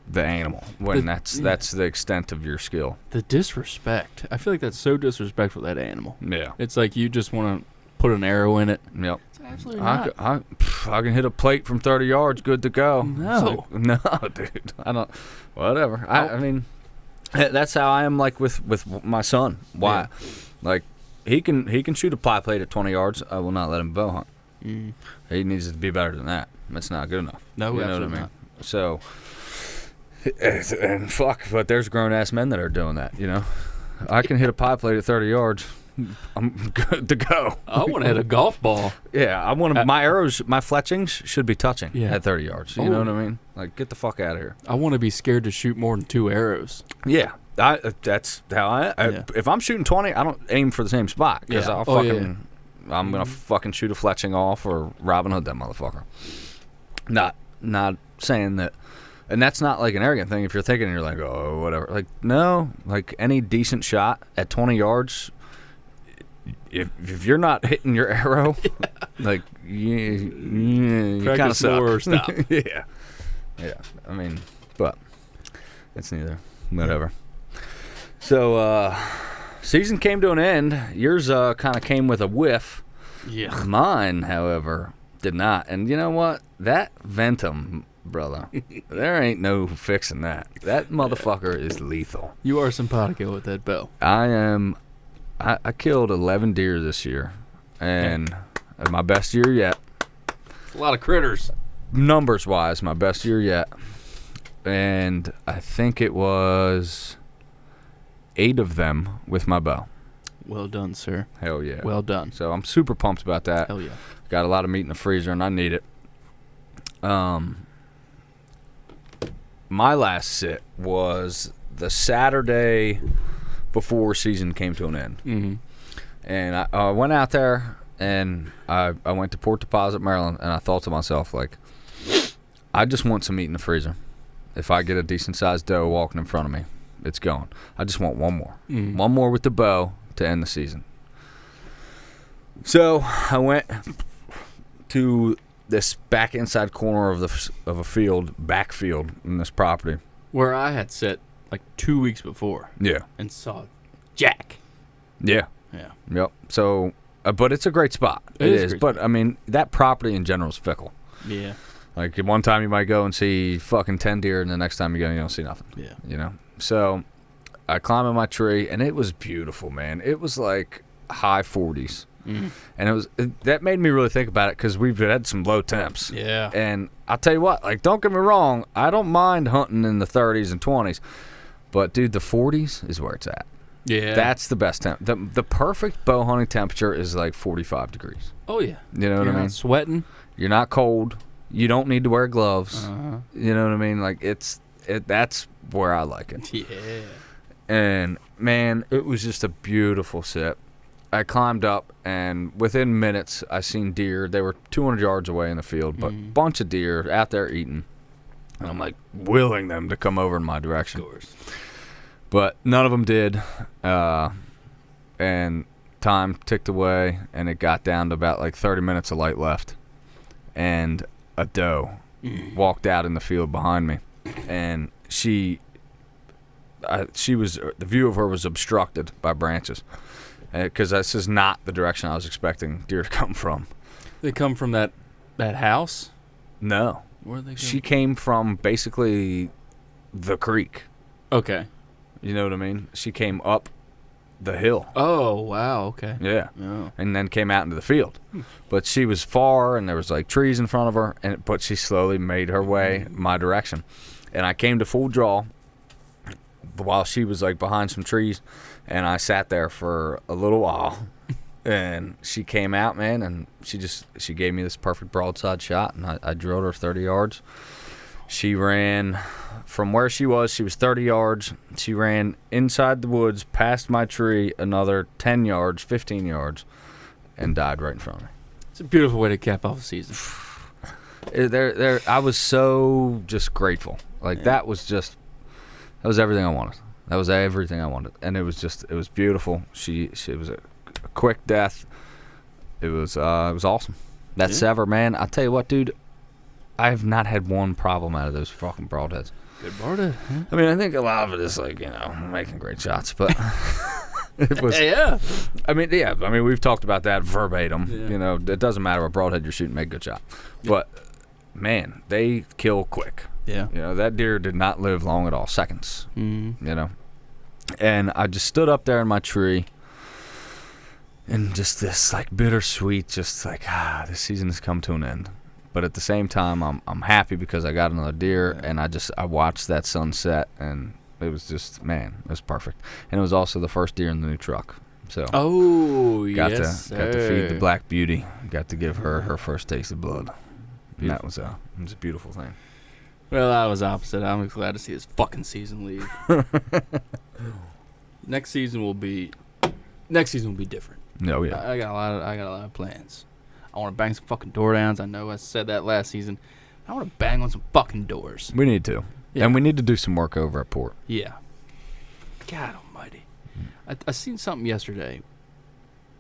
[SPEAKER 2] the animal when that's the extent of your skill.
[SPEAKER 1] The disrespect. I feel like that's so disrespectful to that animal.
[SPEAKER 2] Yeah.
[SPEAKER 1] It's like you just want to put an arrow in it.
[SPEAKER 2] Yep.
[SPEAKER 1] It's absolutely not.
[SPEAKER 2] I can hit a plate from 30 yards, good to go.
[SPEAKER 1] No.
[SPEAKER 2] Like, no, dude. I don't. Whatever. I mean, that's how I am. Like with my son. Why? Yeah. Like, he can shoot a ply plate at 20 yards. I will not let him bow hunt. He needs to be better than that. That's not good enough.
[SPEAKER 1] No,
[SPEAKER 2] you know
[SPEAKER 1] absolutely
[SPEAKER 2] what I mean?
[SPEAKER 1] not.
[SPEAKER 2] So, and fuck, but there's grown ass men that are doing that. I can hit a ply plate at 30 yards. I'm good to go.
[SPEAKER 1] I want to hit a golf ball.
[SPEAKER 2] Yeah, I want to. My arrows, my fletchings should be touching at 30 yards. You know what I mean? Like, get the fuck out of here.
[SPEAKER 1] I want to be scared to shoot more than 2 arrows.
[SPEAKER 2] Yeah, that's how I if I'm shooting 20, I don't aim for the same spot because I'm gonna fucking shoot a fletching off or Robin Hood that motherfucker. Not saying that. And that's not like an arrogant thing. If you're thinking, you're like, oh, whatever. Like, no. Like, any decent shot at 20 yards, if you're not hitting your arrow, like, you kind of suck.
[SPEAKER 1] Or stop.
[SPEAKER 2] Yeah. I mean, but it's neither. Whatever. So, season came to an end. Yours kind of came with a whiff.
[SPEAKER 1] Yeah.
[SPEAKER 2] Mine, however, did not. And you know what? That Ventum... brother, there ain't no fixing that. That motherfucker is lethal.
[SPEAKER 1] You are simpatico with that bow.
[SPEAKER 2] I killed 11 deer this year, and my best year yet.
[SPEAKER 1] It's a lot of critters.
[SPEAKER 2] Numbers wise, my best year yet. And I think it was 8 of them with my bow.
[SPEAKER 1] Well done, sir.
[SPEAKER 2] Hell yeah.
[SPEAKER 1] Well done.
[SPEAKER 2] So I'm super pumped about that.
[SPEAKER 1] Hell yeah.
[SPEAKER 2] Got a lot of meat in the freezer, and I need it. My last sit was the Saturday before season came to an end.
[SPEAKER 1] Mm-hmm.
[SPEAKER 2] And I went out there, and I went to Port Deposit, Maryland, and I thought to myself, like, I just want some meat in the freezer. If I get a decent-sized doe walking in front of me, it's going. I just want one more.
[SPEAKER 1] Mm-hmm.
[SPEAKER 2] One more with the bow to end the season. So I went to this back inside corner of a field, backfield in this property.
[SPEAKER 1] Where I had set like 2 weeks before.
[SPEAKER 2] Yeah.
[SPEAKER 1] And saw Jack.
[SPEAKER 2] Yeah.
[SPEAKER 1] Yeah.
[SPEAKER 2] Yep. So, but it's a great spot. It is. But, I mean, that property in general is fickle.
[SPEAKER 1] Yeah.
[SPEAKER 2] Like, one time you might go and see fucking 10 deer, and the next time you go, you don't see nothing.
[SPEAKER 1] Yeah.
[SPEAKER 2] You know? So, I climbed in my tree, and it was beautiful, man. It was like high 40s. Mm. And that made me really think about it because we've had some low temps.
[SPEAKER 1] Yeah.
[SPEAKER 2] And I'll tell you what, like, don't get me wrong, I don't mind hunting in the 30s and 20s, but dude, the 40s is where it's at.
[SPEAKER 1] Yeah.
[SPEAKER 2] That's the best temp. The perfect bow hunting temperature is like 45 degrees.
[SPEAKER 1] Oh yeah.
[SPEAKER 2] You know what I mean?
[SPEAKER 1] You're not sweating.
[SPEAKER 2] You're not cold. You don't need to wear gloves.
[SPEAKER 1] Uh-huh.
[SPEAKER 2] You know what I mean? Like that's where I like it.
[SPEAKER 1] Yeah.
[SPEAKER 2] And man, it was just a beautiful sit. I climbed up, and within minutes, I seen deer. They were 200 yards away in the field, but bunch of deer out there eating. And I'm like willing them to come over in my direction.
[SPEAKER 1] Of course.
[SPEAKER 2] But none of them did. And time ticked away, and it got down to about like 30 minutes of light left. And a doe walked out in the field behind me, and she was, the view of her was obstructed by branches. Because this is not the direction I was expecting deer to come from.
[SPEAKER 1] They come from that house?
[SPEAKER 2] No.
[SPEAKER 1] Where they go?
[SPEAKER 2] She came from basically the creek.
[SPEAKER 1] Okay.
[SPEAKER 2] You know what I mean? She came up the hill.
[SPEAKER 1] Oh, wow. Okay.
[SPEAKER 2] Yeah.
[SPEAKER 1] Oh.
[SPEAKER 2] And then came out into the field. But she was far, and there was like trees in front of her, but she slowly made her way my direction. And I came to full draw while she was like behind some trees. And I sat there for a little while, and she came out, man, and she gave me this perfect broadside shot, and I drilled her 30 yards. She ran from where she was 30 yards. She ran inside the woods, past my tree, another 10 yards, 15 yards, and died right in front of me.
[SPEAKER 1] It's a beautiful way to cap off the season.
[SPEAKER 2] I was so just grateful. Like, that was everything I wanted. That was everything I wanted, and it was beautiful. She was a quick death. It was awesome. That sever, man. I'll tell you what, dude. I have not had one problem out of those fucking broadheads.
[SPEAKER 1] Good broadhead. Huh?
[SPEAKER 2] I mean, I think a lot of it is like, making great shots, but it was.
[SPEAKER 1] Yeah.
[SPEAKER 2] I mean, we've talked about that verbatim.
[SPEAKER 1] Yeah.
[SPEAKER 2] It doesn't matter what broadhead you're shooting, make a good shot. But man, they kill quick.
[SPEAKER 1] Yeah.
[SPEAKER 2] That deer did not live long at all, seconds.
[SPEAKER 1] Mm-hmm.
[SPEAKER 2] And I just stood up there in my tree, and just this like bittersweet, just like this season has come to an end. But at the same time, I'm happy because I got another deer, and I watched that sunset, and it was just, man, it was perfect. And it was also the first deer in the new truck. So
[SPEAKER 1] got
[SPEAKER 2] to feed the Black Beauty. Got to give her her first taste of blood. And that was a beautiful thing.
[SPEAKER 1] Well, I was opposite. I'm glad to see this fucking season leave. Next season will be different.
[SPEAKER 2] No, yeah.
[SPEAKER 1] I got a lot of plans. I want to bang some fucking door downs. I know I said that last season. I want to bang on some fucking doors.
[SPEAKER 2] We need to. Yeah. And we need to do some work over at Port.
[SPEAKER 1] Yeah. God almighty. I seen something yesterday,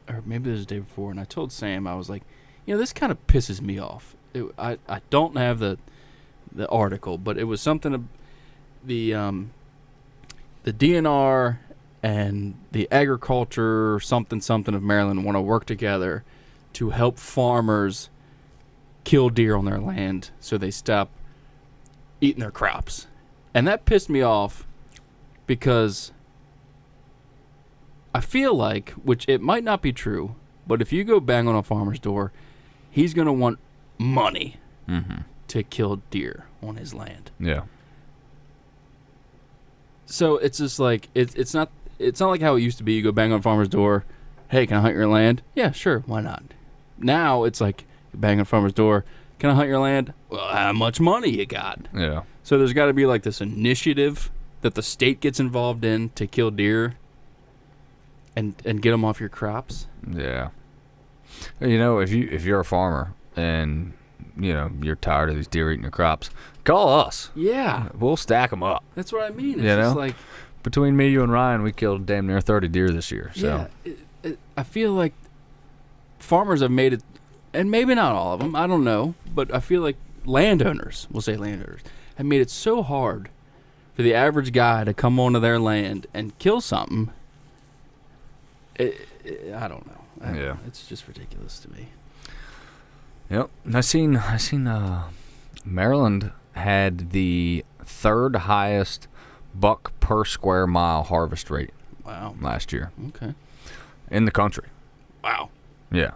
[SPEAKER 1] or maybe it was the day before, and I told Sam, I was like, this kind of pisses me off. I don't have the article, but it was something the DNR and the agriculture something of Maryland want to work together to help farmers kill deer on their land so they stop eating their crops. And that pissed me off because I feel like, which it might not be true, but if you go bang on a farmer's door, he's going to want money to kill deer on his land.
[SPEAKER 2] Yeah.
[SPEAKER 1] So it's just like it's not like how it used to be. You go bang on a farmer's door, hey, can I hunt your land? Yeah, sure, why not? Now it's like you bang on a farmer's door, can I hunt your land? Well, how much money you got?
[SPEAKER 2] Yeah.
[SPEAKER 1] So there's got to be like this initiative that the state gets involved in to kill deer and get them off your crops.
[SPEAKER 2] Yeah. If you're a farmer and you're tired of these deer eating your crops, call us.
[SPEAKER 1] Yeah.
[SPEAKER 2] We'll stack them up.
[SPEAKER 1] That's what I mean. It's just like,
[SPEAKER 2] between me, you, and Ryan, we killed damn near 30 deer this year. So.
[SPEAKER 1] Yeah. I feel like farmers have made it, and maybe not all of them, I don't know, but I feel like landowners, we'll say landowners, have made it so hard for the average guy to come onto their land and kill something. I don't know.
[SPEAKER 2] Yeah.
[SPEAKER 1] It's just ridiculous to me.
[SPEAKER 2] Yep. I seen Maryland had the third highest buck per square mile harvest rate.
[SPEAKER 1] Wow.
[SPEAKER 2] Last year.
[SPEAKER 1] Okay.
[SPEAKER 2] In the country.
[SPEAKER 1] Wow.
[SPEAKER 2] Yeah.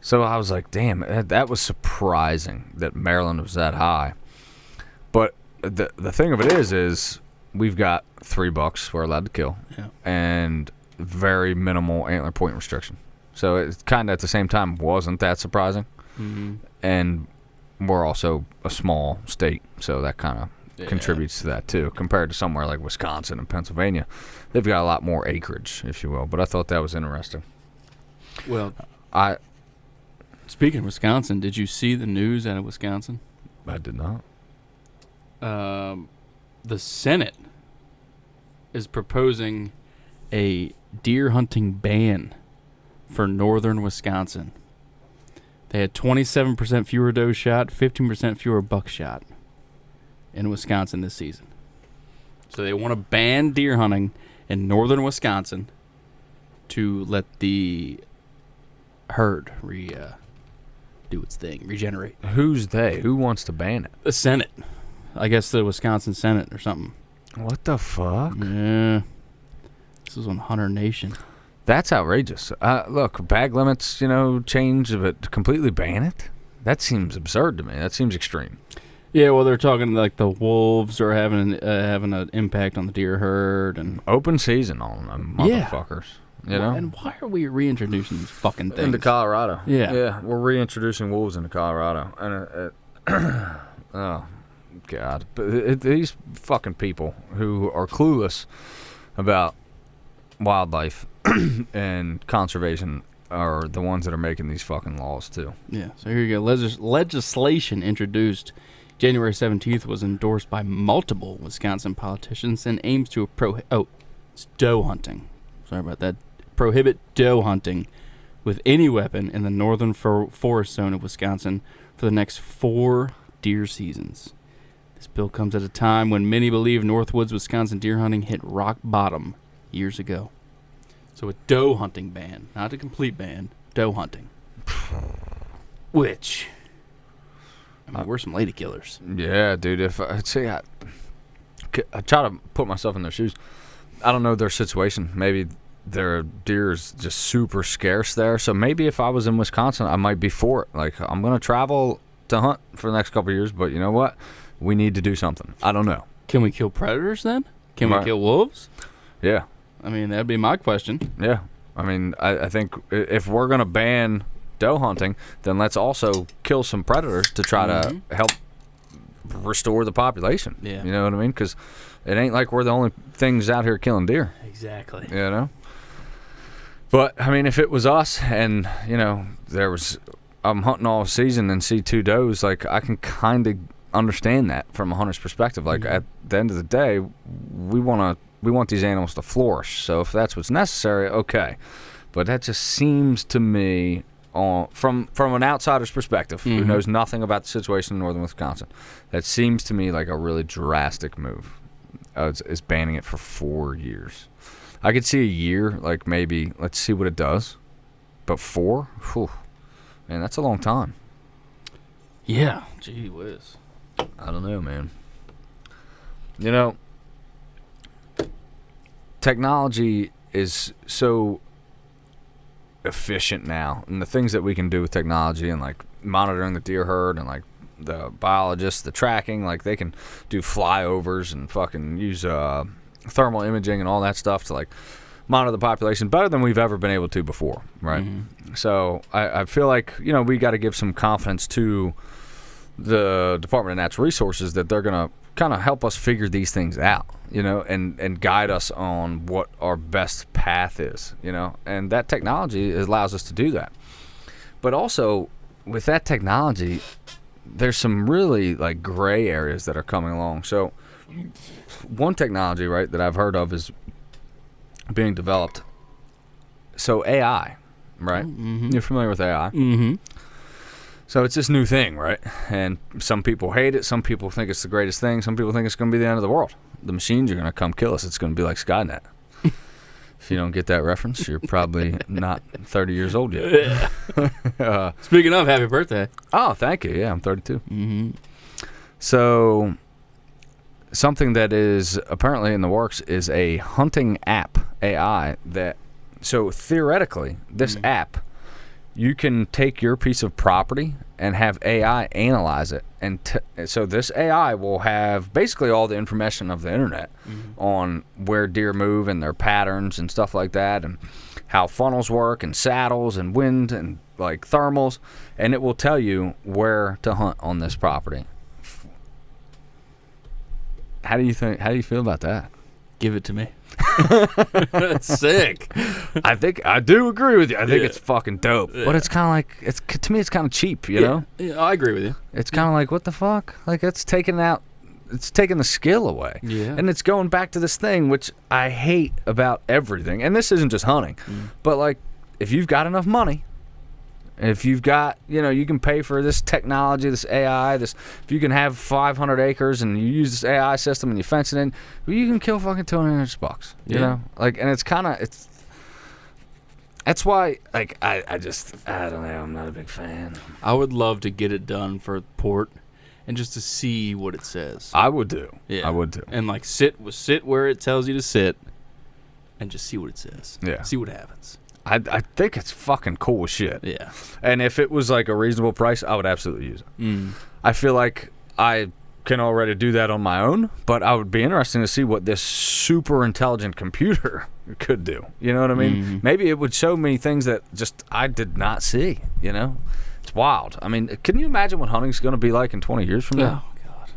[SPEAKER 2] So I was like, damn, that was surprising that Maryland was that high. But the thing of it is we've got 3 bucks we're allowed to kill.
[SPEAKER 1] Yeah.
[SPEAKER 2] And very minimal antler point restriction. So it kind of at the same time wasn't that surprising. Mm-hmm. And we're also a small state, so that kind of contributes to that too, compared to somewhere like Wisconsin and Pennsylvania. They've got a lot more acreage, if you will. But I thought that was interesting.
[SPEAKER 1] Well, speaking of Wisconsin, did you see the news out of Wisconsin?
[SPEAKER 2] I did not.
[SPEAKER 1] The Senate is proposing a deer hunting ban for northern Wisconsin. They had 27% fewer doe shot, 15% fewer buck shot in Wisconsin this season. So they want to ban deer hunting in northern Wisconsin to let the herd do its thing, regenerate.
[SPEAKER 2] Who's they? Who wants to ban it?
[SPEAKER 1] The Senate. I guess the Wisconsin Senate or something.
[SPEAKER 2] What the fuck?
[SPEAKER 1] Yeah. This is on Hunter Nation.
[SPEAKER 2] That's outrageous. Look, bag limits, change, but completely ban it? That seems absurd to me. That seems extreme.
[SPEAKER 1] Yeah, well, they're talking like the wolves are having an impact on the deer herd and
[SPEAKER 2] open season on them motherfuckers.
[SPEAKER 1] Yeah. And why are we reintroducing these fucking things
[SPEAKER 2] into Colorado?
[SPEAKER 1] Yeah,
[SPEAKER 2] we're reintroducing wolves into Colorado, and oh god, but these fucking people who are clueless about wildlife and conservation are the ones that are making these fucking laws too.
[SPEAKER 1] Yeah. So here you go. Legislation introduced January 17th was endorsed by multiple Wisconsin politicians and aims to it's doe hunting. Sorry about that. Prohibit doe hunting with any weapon in the northern forest zone of Wisconsin for the next 4 deer seasons. This bill comes at a time when many believe Northwoods, Wisconsin deer hunting hit rock bottom years ago. So a doe hunting ban, not a complete ban, doe hunting. Which, we're some lady killers.
[SPEAKER 2] Yeah, dude. If I try to put myself in their shoes, I don't know their situation. Maybe their deer is just super scarce there. So maybe if I was in Wisconsin, I might be for it. Like, I'm going to travel to hunt for the next couple of years, but you know what? We need to do something. I don't know.
[SPEAKER 1] Can we kill predators then? Can we kill wolves?
[SPEAKER 2] Yeah.
[SPEAKER 1] I mean, that'd be my question.
[SPEAKER 2] Yeah. I mean, I think if we're going to ban doe hunting, then let's also kill some predators to try to help restore the population.
[SPEAKER 1] Yeah.
[SPEAKER 2] You know what I mean? Because it ain't like we're the only things out here killing deer.
[SPEAKER 1] Exactly.
[SPEAKER 2] You know? But, I mean, if it was us and, you know, I'm hunting all season and see 2 does, like, I can kind of understand that from a hunter's perspective. Like, at the end of the day, we want these animals to flourish. So if that's what's necessary, okay. But that just seems to me, from an outsider's perspective, who knows nothing about the situation in northern Wisconsin, that seems to me like a really drastic move. Is banning it for 4 years. I could see a year, like maybe, let's see what it does. But 4? Whew. Man, that's a long time.
[SPEAKER 1] Yeah. Gee whiz.
[SPEAKER 2] I don't know, man. You know, technology is so efficient now, and the things that we can do with technology and like monitoring the deer herd and like the biologists, the tracking, like they can do flyovers and fucking use thermal imaging and all that stuff to like monitor the population better than we've ever been able to before, right? So I feel like, you know, we got to give some confidence to the Department of Natural Resources that they're going to kind of help us figure these things out, you know, and guide us on what our best path is, you know, and that technology allows us to do that. But also with that technology, there's some really like gray areas that are coming along. So one technology, right, that I've heard of is being developed. So AI, right? You're familiar with AI? So it's this new thing, right? And some people hate it. Some people think it's the greatest thing. Some people think it's going to be the end of the world. The machines are going to come kill us. It's going to be like Skynet. If you don't get that reference, you're probably not 30 years old yet.
[SPEAKER 1] Speaking of, happy birthday.
[SPEAKER 2] Oh, thank you. Yeah, I'm 32. So something that is apparently in the works is a hunting app, AI, that, so theoretically, this app, you can take your piece of property and have AI analyze it. And so this AI will have basically all the information of the internet on where deer move and their patterns and stuff like that, and how funnels work and saddles and wind and like thermals, and it will tell you where to hunt on this property. How do you feel about that?
[SPEAKER 1] Give it to me. That's sick.
[SPEAKER 2] I think I do agree with you. I think it's fucking dope. But it's kind of like, to me it's kind of cheap, you know?
[SPEAKER 1] Yeah, I agree with you.
[SPEAKER 2] It's kind of like, what the fuck? Like, it's taking the skill away.
[SPEAKER 1] Yeah.
[SPEAKER 2] And it's going back to this thing which I hate about everything. And this isn't just hunting. But like, if you've got enough money, if you've got, you know, you can pay for this technology, this AI, if you can have 500 acres and you use this AI system and you fence it in, you can kill fucking $200, you know? Like, and that's why, like, I don't know, I'm not a big fan.
[SPEAKER 1] I would love to get it done for port and just to see what it says.
[SPEAKER 2] I would do.
[SPEAKER 1] Yeah.
[SPEAKER 2] I would do.
[SPEAKER 1] And like sit where it tells you to sit and just see what it says.
[SPEAKER 2] Yeah.
[SPEAKER 1] See what happens.
[SPEAKER 2] I think it's fucking cool as shit.
[SPEAKER 1] Yeah.
[SPEAKER 2] And if it was like a reasonable price, I would absolutely use it. I feel like I can already do that on my own, but I would be interested to see what this super intelligent computer could do. You know what I mean? Maybe it would show me things that just I did not see, you know? It's wild. I mean, can you imagine what hunting's going to be like in 20 years from now?
[SPEAKER 1] Oh, God.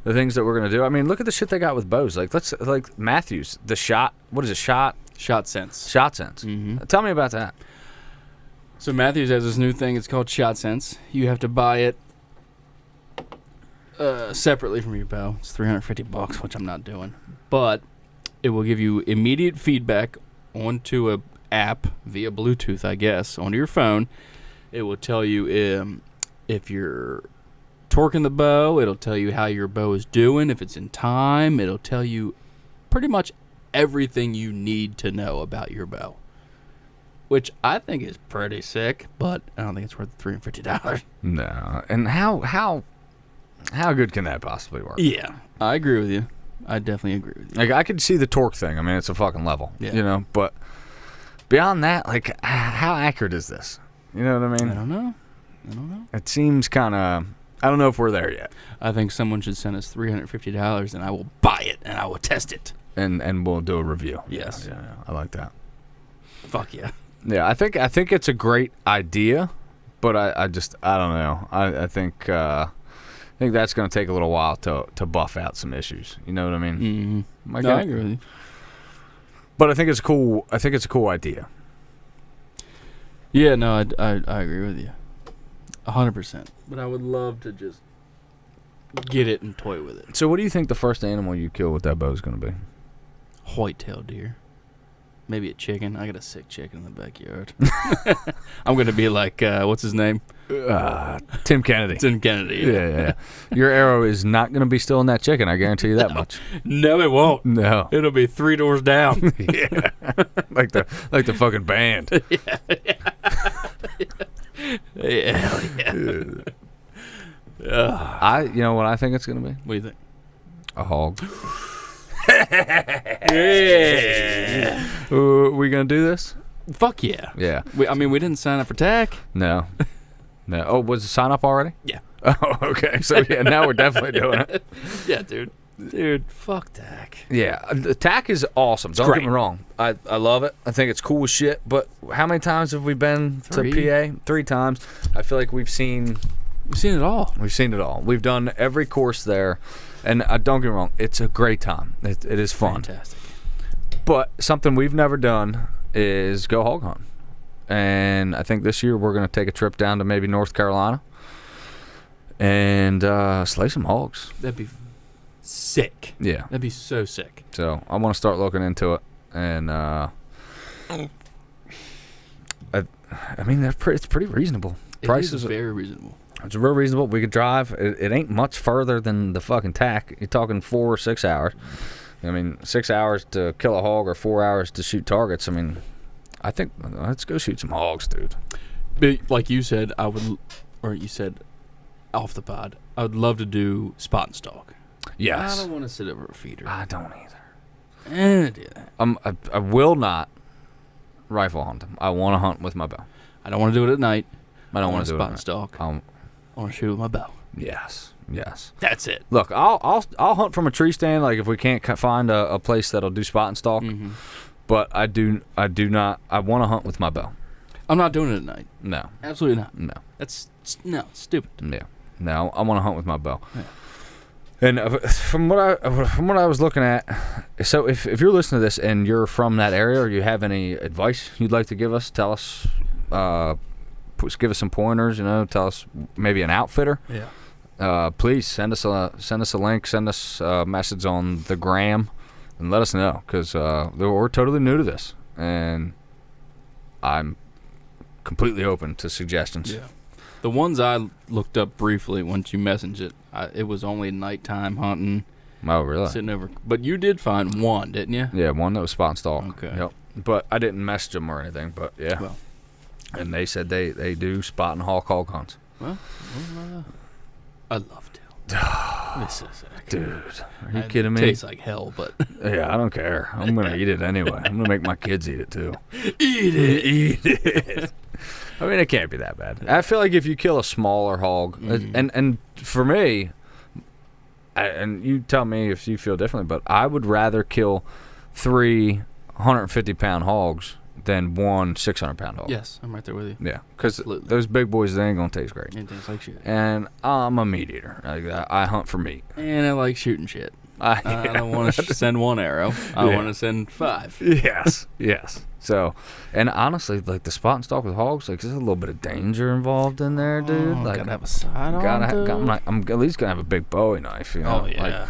[SPEAKER 2] The things that we're going to do. I mean, look at the shit they got with bows. Like Matthews, the shot, what is it, Shot
[SPEAKER 1] ShotSense.
[SPEAKER 2] ShotSense. Tell me about that.
[SPEAKER 1] So Matthews has this new thing. It's called ShotSense. You have to buy it separately from your bow. It's $350, which I'm not doing. But it will give you immediate feedback onto a app via Bluetooth, I guess, onto your phone. It will tell you if you're torquing the bow. It'll tell you how your bow is doing, if it's in time. It'll tell you pretty much everything you need to know about your bow, which I think is pretty sick, but I don't think it's worth $350.
[SPEAKER 2] No. And how good can that possibly work?
[SPEAKER 1] Yeah, I agree with you. I definitely agree with you.
[SPEAKER 2] Like, I could see the torque thing. I mean, it's a fucking level, you know, but beyond that, like, how accurate is this? You know what I mean?
[SPEAKER 1] I don't know.
[SPEAKER 2] It seems kind of, I don't know if we're there yet.
[SPEAKER 1] I think someone should send us $350 and I will buy it and I will test it.
[SPEAKER 2] and we'll do a review.
[SPEAKER 1] Yes.
[SPEAKER 2] Yeah, I like that.
[SPEAKER 1] Fuck yeah.
[SPEAKER 2] Yeah, I think it's a great idea, but I don't know. I think that's going to take a little while to buff out some issues. You know what I mean?
[SPEAKER 1] Mm-hmm. I agree with you.
[SPEAKER 2] But I think it's cool. I think it's a cool idea.
[SPEAKER 1] Yeah, no, I agree with you, 100%. But I would love to just get it and toy with it.
[SPEAKER 2] So, what do you think the first animal you kill with that bow is going to be?
[SPEAKER 1] White-tailed deer. Maybe a chicken. I got a sick chicken in the backyard. I'm going to be like, what's his name?
[SPEAKER 2] Tim Kennedy.
[SPEAKER 1] Tim Kennedy.
[SPEAKER 2] Yeah. Your arrow is not going to be still in that chicken. I guarantee you that much.
[SPEAKER 1] No, it won't.
[SPEAKER 2] No.
[SPEAKER 1] It'll be 3 doors down.
[SPEAKER 2] Yeah. like the fucking band.
[SPEAKER 1] Yeah. Hell yeah.
[SPEAKER 2] You know what I think it's going to be?
[SPEAKER 1] What do you think?
[SPEAKER 2] A hog.
[SPEAKER 1] Yeah.
[SPEAKER 2] We going to do this?
[SPEAKER 1] Fuck yeah.
[SPEAKER 2] Yeah.
[SPEAKER 1] We didn't sign up for TAC.
[SPEAKER 2] No. Oh, was the sign up already?
[SPEAKER 1] Yeah.
[SPEAKER 2] Oh, okay. So, yeah, now we're definitely doing it.
[SPEAKER 1] Yeah, dude. Dude, fuck TAC.
[SPEAKER 2] Yeah. The TAC is awesome. Don't get me wrong. I love it. I think it's cool as shit. But how many times have we been
[SPEAKER 1] 3?
[SPEAKER 2] to PA? 3 times. I feel like we've seen
[SPEAKER 1] it all.
[SPEAKER 2] We've seen it all. We've done every course there. And don't get me wrong. It's a great time. It is fun.
[SPEAKER 1] Fantastic.
[SPEAKER 2] But something we've never done is go hog hunt. And I think this year we're going to take a trip down to maybe North Carolina and slay some hogs.
[SPEAKER 1] That'd be sick.
[SPEAKER 2] Yeah.
[SPEAKER 1] That'd be so sick.
[SPEAKER 2] So I want to start looking into it. And it's pretty reasonable. Prices
[SPEAKER 1] are very reasonable.
[SPEAKER 2] It's real reasonable. We could drive. It ain't much further than the fucking TAC. You're talking 4 or 6 hours. 6 hours to kill a hog or 4 hours to shoot targets. I think let's go shoot some hogs, dude.
[SPEAKER 1] But like you said, you said off the pod, I would love to do spot and stalk.
[SPEAKER 2] Yes.
[SPEAKER 1] I don't want to sit over a feeder.
[SPEAKER 2] I don't either.
[SPEAKER 1] Do that.
[SPEAKER 2] I will not rifle hunt them. I want to hunt with my bow.
[SPEAKER 1] I don't want to do it at night.
[SPEAKER 2] I don't want to do it
[SPEAKER 1] spot and stalk. I want to shoot with my bow.
[SPEAKER 2] Yes.
[SPEAKER 1] That's it.
[SPEAKER 2] Look, I'll hunt from a tree stand. Like if we can't find a place that'll do spot and stalk.
[SPEAKER 1] Mm-hmm.
[SPEAKER 2] But I do not. I want to hunt with my bow.
[SPEAKER 1] I'm not doing it at night.
[SPEAKER 2] No.
[SPEAKER 1] Absolutely not.
[SPEAKER 2] No.
[SPEAKER 1] That's stupid.
[SPEAKER 2] Yeah. No, I want to hunt with my bow.
[SPEAKER 1] Yeah.
[SPEAKER 2] And from what I was looking at, so if you're listening to this and you're from that area or you have any advice you'd like to give us, tell us. Give us some pointers. Tell us maybe an outfitter.
[SPEAKER 1] Yeah.
[SPEAKER 2] Please send us a link. Send us a message on the gram, and let us know because we're totally new to this, and I'm completely open to suggestions.
[SPEAKER 1] Yeah. The ones I looked up briefly once you messaged it, it was only nighttime hunting.
[SPEAKER 2] Oh, really?
[SPEAKER 1] Sitting over. But you did find one, didn't you?
[SPEAKER 2] Yeah, one that was spot and stalk.
[SPEAKER 1] Okay.
[SPEAKER 2] Yep. But I didn't message them or anything. But yeah.
[SPEAKER 1] Well.
[SPEAKER 2] And they said they do spot and hog hunts.
[SPEAKER 1] Well, I'd love to. This is sick.
[SPEAKER 2] Dude, are you kidding me?
[SPEAKER 1] It tastes like hell, but
[SPEAKER 2] yeah, I don't care. I'm gonna eat it anyway. I'm gonna make my kids eat it too.
[SPEAKER 1] Eat it.
[SPEAKER 2] It can't be that bad. I feel like if you kill a smaller hog, and for me, and you tell me if you feel differently, but I would rather kill 3 150-pound hogs than 1 600-pound hog.
[SPEAKER 1] Yes, I'm right there with you.
[SPEAKER 2] Yeah, because those big boys, they ain't gonna taste great.
[SPEAKER 1] It tastes like shit.
[SPEAKER 2] And I'm a meat eater. I hunt for meat.
[SPEAKER 1] And I like shooting shit. I don't want to send 1 arrow. I want to send 5.
[SPEAKER 2] Yes. So, and honestly, like the spot and stalk with hogs, like there's a little bit of danger involved in there, dude. Like
[SPEAKER 1] gotta have a side on.
[SPEAKER 2] I'm at least gonna have a big Bowie knife, you know.
[SPEAKER 1] Oh yeah.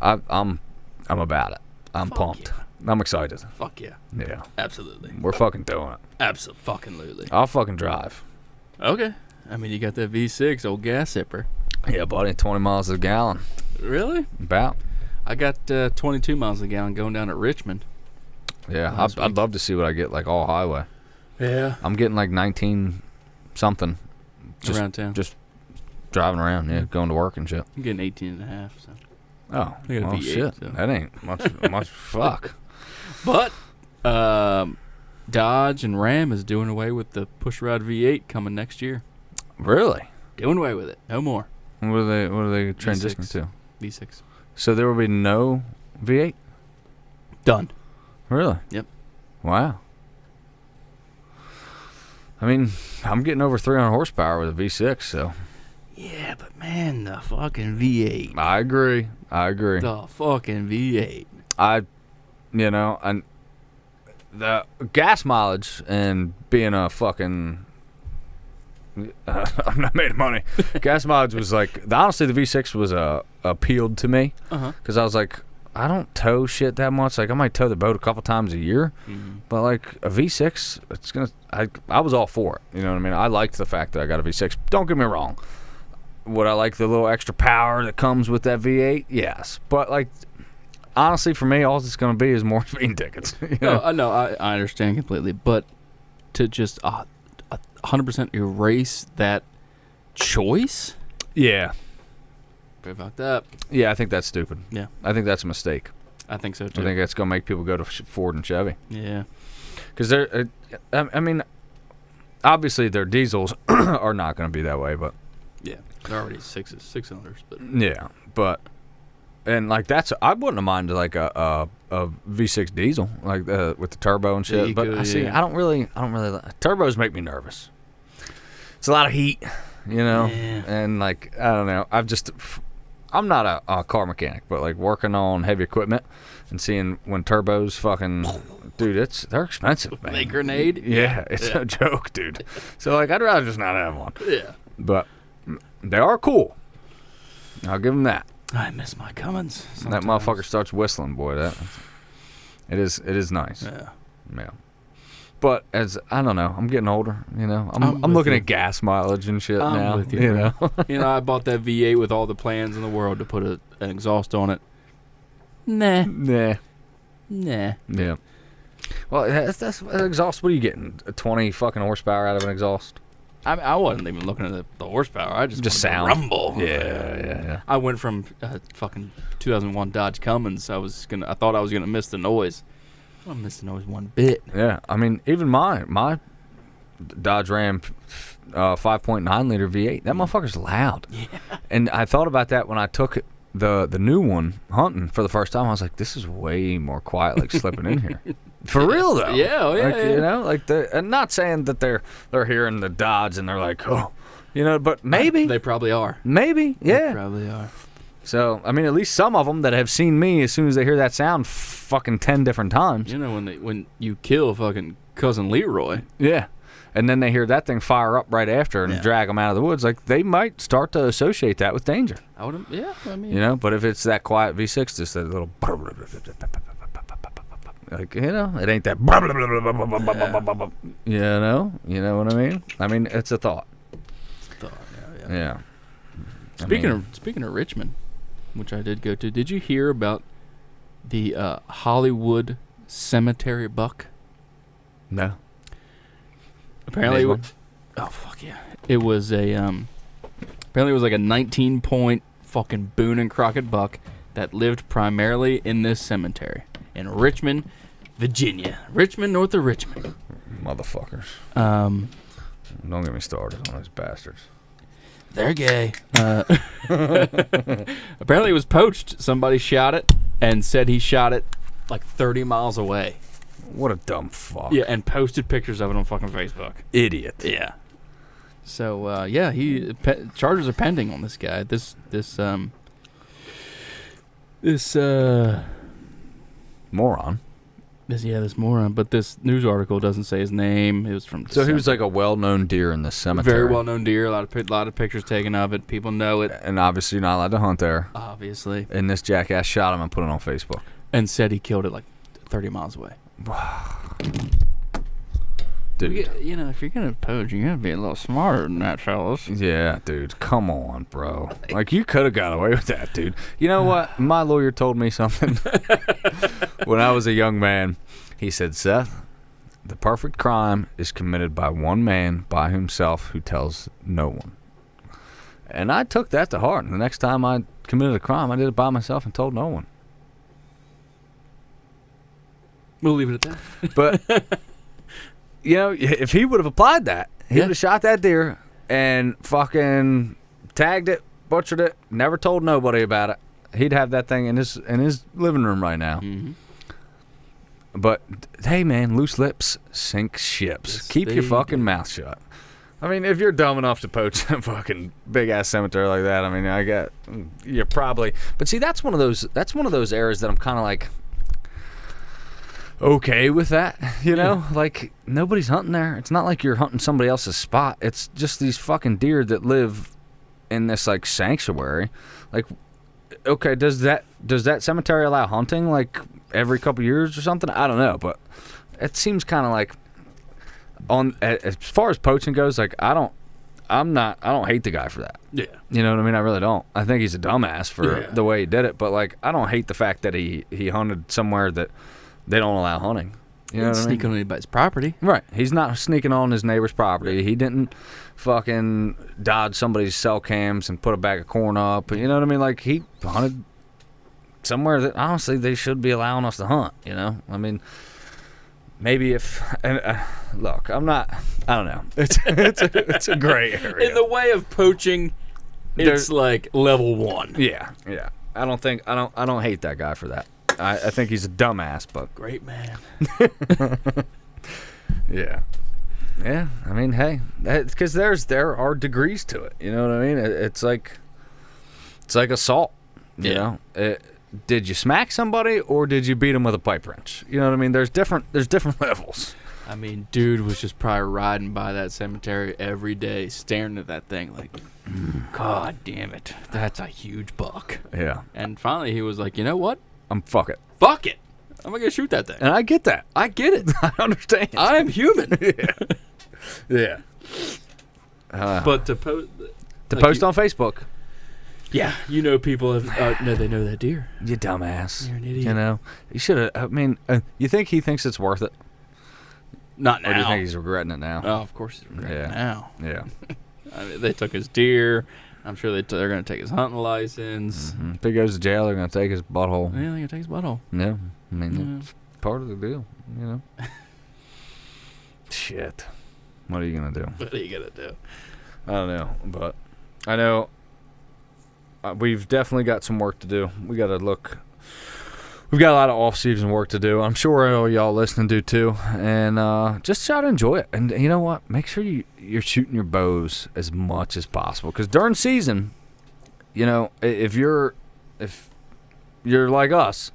[SPEAKER 2] Like, I'm about it. I'm pumped.
[SPEAKER 1] Yeah.
[SPEAKER 2] I'm excited.
[SPEAKER 1] Fuck yeah.
[SPEAKER 2] Yeah.
[SPEAKER 1] Absolutely.
[SPEAKER 2] We're fucking doing it.
[SPEAKER 1] Absolutely.
[SPEAKER 2] I'll fucking drive.
[SPEAKER 1] Okay. You got that V6 old gas zipper.
[SPEAKER 2] Yeah, buddy, 20 miles a gallon.
[SPEAKER 1] Really?
[SPEAKER 2] About.
[SPEAKER 1] I got 22 miles a gallon going down at Richmond.
[SPEAKER 2] Yeah, I'd love to see what I get, like, all highway.
[SPEAKER 1] Yeah.
[SPEAKER 2] I'm getting, like, 19-something.
[SPEAKER 1] Around town.
[SPEAKER 2] Just driving around, going to work and shit.
[SPEAKER 1] I'm getting 18 and a half, so.
[SPEAKER 2] Oh,
[SPEAKER 1] I got a V8,
[SPEAKER 2] shit.
[SPEAKER 1] so.
[SPEAKER 2] That ain't much fuck.
[SPEAKER 1] But Dodge and Ram is doing away with the pushrod V8 coming next year.
[SPEAKER 2] Really?
[SPEAKER 1] Doing away with it. No more.
[SPEAKER 2] What are they transitioning to?
[SPEAKER 1] V6.
[SPEAKER 2] So there will be no V8?
[SPEAKER 1] Done.
[SPEAKER 2] Really?
[SPEAKER 1] Yep.
[SPEAKER 2] Wow. I mean, I'm getting over 300 horsepower with a V6, so.
[SPEAKER 1] Yeah, but man, the fucking V8.
[SPEAKER 2] I agree.
[SPEAKER 1] The fucking V8.
[SPEAKER 2] And the gas mileage and being a fucking. I'm not made of money. Gas mileage was like, honestly, the V6 was appealed to me because I was like, I don't tow shit that much. Like, I might tow the boat a couple times a year, but like a V6, it's gonna. I was all for it. You know what I mean? I liked the fact that I got a V6. Don't get me wrong. Would I like the little extra power that comes with that V8? Yes, but like, honestly, for me, all it's gonna be is more speeding tickets. You know?
[SPEAKER 1] No, I understand completely, but to just 100% erase that choice?
[SPEAKER 2] Yeah.
[SPEAKER 1] Pretty fucked up.
[SPEAKER 2] Yeah, I think that's stupid.
[SPEAKER 1] Yeah.
[SPEAKER 2] I think that's a mistake.
[SPEAKER 1] I think so, too.
[SPEAKER 2] I think that's going to make people go to Ford and Chevy.
[SPEAKER 1] Yeah.
[SPEAKER 2] Because they're, I mean, obviously their diesels are not going to be that way, but.
[SPEAKER 1] Yeah. They're already six cylinders, but.
[SPEAKER 2] Yeah, but. And like I wouldn't have minded like a V6 diesel like with the turbo and shit. But I don't really. Turbos make me nervous. It's a lot of heat, you know, and like I don't know. I'm not a car mechanic, but like working on heavy equipment and seeing when turbos fucking, dude, they're expensive, man.
[SPEAKER 1] They grenade.
[SPEAKER 2] Yeah, it's a joke, dude. So like I'd rather just not have one.
[SPEAKER 1] Yeah,
[SPEAKER 2] but they are cool. I'll give them that.
[SPEAKER 1] I miss my Cummins.
[SPEAKER 2] That motherfucker starts whistling, boy. It is nice.
[SPEAKER 1] Yeah.
[SPEAKER 2] But I don't know, I'm getting older. You know, I'm looking at gas mileage and shit now.
[SPEAKER 1] With you know, I bought that V8 with all the plans in the world to put an exhaust on it. Nah.
[SPEAKER 2] Yeah. Well, that's exhaust. What are you getting? 20 fucking horsepower out of an exhaust?
[SPEAKER 1] I wasn't even looking at the horsepower. I just
[SPEAKER 2] sound.
[SPEAKER 1] Rumble.
[SPEAKER 2] Yeah.
[SPEAKER 1] I went from fucking 2001 Dodge Cummins. I thought I was gonna miss the noise. I don't miss the noise one bit.
[SPEAKER 2] Yeah, I mean, even my Dodge Ram 5.9 liter V8, that motherfucker's loud.
[SPEAKER 1] Yeah.
[SPEAKER 2] And I thought about that when I took the new one hunting for the first time. I was like, this is way more quiet, like slipping in here. For real though.
[SPEAKER 1] Yeah,
[SPEAKER 2] like, you know, like and not saying that they're hearing the Dodge and they're like, oh, you know, but maybe
[SPEAKER 1] they probably are.
[SPEAKER 2] Maybe, yeah,
[SPEAKER 1] they probably are.
[SPEAKER 2] So I mean, at least some of them that have seen me, as soon as they hear that sound, fucking 10 different times.
[SPEAKER 1] You know, when you kill fucking cousin Leroy.
[SPEAKER 2] Yeah. And then they hear that thing fire up right after and drag them out of the woods. Like, they might start to associate that with danger.
[SPEAKER 1] I mean,
[SPEAKER 2] you know, but if it's that quiet V6, just that little, like, you know, it ain't that, you know what I mean? I mean, it's a thought. Yeah.
[SPEAKER 1] Speaking of Richmond, which I did go to, did you hear about the Hollywood cemetery buck?
[SPEAKER 2] No.
[SPEAKER 1] Apparently, oh fuck yeah! It was apparently it was like a 19-point fucking Boone and Crockett buck that lived primarily in this cemetery in Richmond, Virginia. Richmond, north of Richmond.
[SPEAKER 2] Motherfuckers. Don't get me started on those bastards.
[SPEAKER 1] They're gay. Apparently it was poached. Somebody shot it and said he shot it like 30 miles away.
[SPEAKER 2] What a dumb fuck.
[SPEAKER 1] Yeah, and posted pictures of it on fucking Facebook.
[SPEAKER 2] Idiot.
[SPEAKER 1] Yeah. So charges are pending on this guy. This
[SPEAKER 2] moron.
[SPEAKER 1] This moron. But this news article doesn't say his name. It was from December.
[SPEAKER 2] So he was like a well-known deer in the cemetery.
[SPEAKER 1] Very well-known deer. A lot of pictures taken of it. People know it.
[SPEAKER 2] And obviously you're not allowed to hunt there.
[SPEAKER 1] Obviously.
[SPEAKER 2] And this jackass shot him and put it on Facebook.
[SPEAKER 1] And said he killed it like 30 miles away.
[SPEAKER 2] Dude.
[SPEAKER 1] You know, if you're going to poach, you're going to be a little smarter than that, fellas.
[SPEAKER 2] Yeah, dude. Come on, bro. Like, you could have got away with that, dude. You know what? My lawyer told me something. When I was a young man, he said, Seth, the perfect crime is committed by one man by himself who tells no one. And I took that to heart. And the next time I committed a crime, I did it by myself and told no one.
[SPEAKER 1] We'll leave it at that.
[SPEAKER 2] But, you know, if he would have applied that, he would have shot that deer and fucking tagged it, butchered it, never told nobody about it. He'd have that thing in his living room right now.
[SPEAKER 1] Mm-hmm.
[SPEAKER 2] But hey, man, loose lips sink ships.
[SPEAKER 1] Yes,
[SPEAKER 2] Keep your
[SPEAKER 1] they
[SPEAKER 2] fucking
[SPEAKER 1] do.
[SPEAKER 2] mouth shut. I mean, if you're dumb enough to poach a fucking big ass cemetery like that, I mean, you're probably. But see, that's one of those. That's one of those areas that I'm kind of like okay with that. You know, like nobody's hunting there. It's not like you're hunting somebody else's spot. It's just these fucking deer that live in this like sanctuary. Like, okay, does that cemetery allow hunting like every couple years or something? I don't know, but it seems kind of like. As far as poaching goes, like I don't hate the guy for that.
[SPEAKER 1] Yeah.
[SPEAKER 2] You know what I mean? I really don't. I think he's a dumbass for the way he did it, but like I don't hate the fact that he hunted somewhere that they don't allow hunting. You know what I mean?
[SPEAKER 1] Sneak on anybody's property.
[SPEAKER 2] Right. He's not sneaking on his neighbor's property. He didn't fucking dodge somebody's cell cams and put a bag of corn up. You know what I mean? Like he hunted somewhere that honestly they should be allowing us to hunt, you know? I mean, maybe if look, I don't know. It's a gray area.
[SPEAKER 1] In the way of poaching, it's like level 1.
[SPEAKER 2] Yeah. I don't hate that guy for that. I think he's a dumbass, but
[SPEAKER 1] Great man.
[SPEAKER 2] yeah. I mean, hey, because there are degrees to it. You know what I mean? It's like assault. You know. Did you smack somebody or did you beat him with a pipe wrench? You know what I mean? There's different levels.
[SPEAKER 1] I mean, dude was just probably riding by that cemetery every day, staring at that thing like, God damn it, that's a huge buck.
[SPEAKER 2] Yeah.
[SPEAKER 1] And finally he was like, you know what?
[SPEAKER 2] Fuck it.
[SPEAKER 1] Fuck it. I'm going to shoot that thing.
[SPEAKER 2] And I get that.
[SPEAKER 1] I get it.
[SPEAKER 2] I understand.
[SPEAKER 1] I am human.
[SPEAKER 2] Yeah.
[SPEAKER 1] But to post...
[SPEAKER 2] post on Facebook.
[SPEAKER 1] Yeah, you know people have... no, they know that deer.
[SPEAKER 2] You dumbass.
[SPEAKER 1] You're an idiot.
[SPEAKER 2] You know? You should have... I mean, you think he thinks it's worth it?
[SPEAKER 1] Not now.
[SPEAKER 2] Or do you think he's regretting it now?
[SPEAKER 1] Oh, of course he's regretting it now.
[SPEAKER 2] Yeah.
[SPEAKER 1] I mean, they took his deer. I'm sure they're going to take his hunting license.
[SPEAKER 2] Mm-hmm. If he goes to jail, they're going to take his butthole.
[SPEAKER 1] Yeah, they're going to take his butthole.
[SPEAKER 2] Yeah. I mean, it's part of the deal, you know? Shit. What are you going to do?
[SPEAKER 1] What are you going to do?
[SPEAKER 2] I don't know, but I know we've definitely got some work to do. We got to look. We've got a lot of off-season work to do. I'm sure all y'all listening do too. And just try to enjoy it. And you know what? Make sure you're shooting your bows as much as possible. Because during season, you know, if you're like us,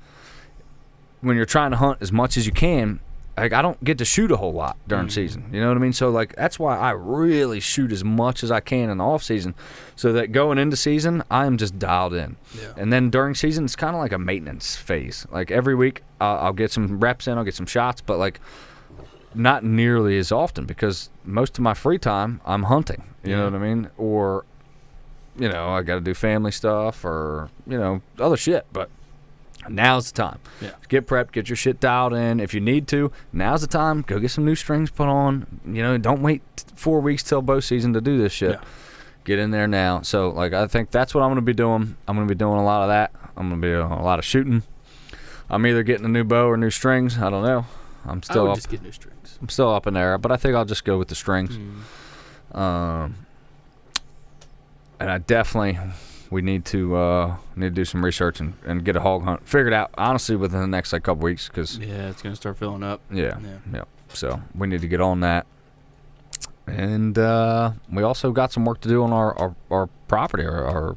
[SPEAKER 2] when you're trying to hunt as much as you can, like I don't get to shoot a whole lot during season. You know what I mean? So like that's why I really shoot as much as I can in the off season, so that going into season I am just dialed in. Yeah. And then during season it's kind of like a maintenance phase. Like every week I'll get some reps in, I'll get some shots, but like not nearly as often because most of my free time I'm hunting. You know what I mean? Or you know I got to do family stuff or you know other shit, but. Now's the time. Yeah. Get prepped, get your shit dialed in. If you need to, now's the time. Go get some new strings put on. You know, don't wait 4 weeks till bow season to do this shit. Yeah. Get in there now. So, like, I think that's what I'm going to be doing. I'm going to be doing a lot of that. I'm going to be doing a lot of shooting. I'm either getting a new bow or new strings. I don't know. I'm still up.
[SPEAKER 1] Just get new strings.
[SPEAKER 2] I'm still up in there, but I think I'll just go with the strings. And I definitely... We need to do some research and get a hog hunt figured out, honestly, within the next like couple weeks. Cause,
[SPEAKER 1] it's going to start filling up.
[SPEAKER 2] Yeah. So we need to get on that. And we also got some work to do on our property, that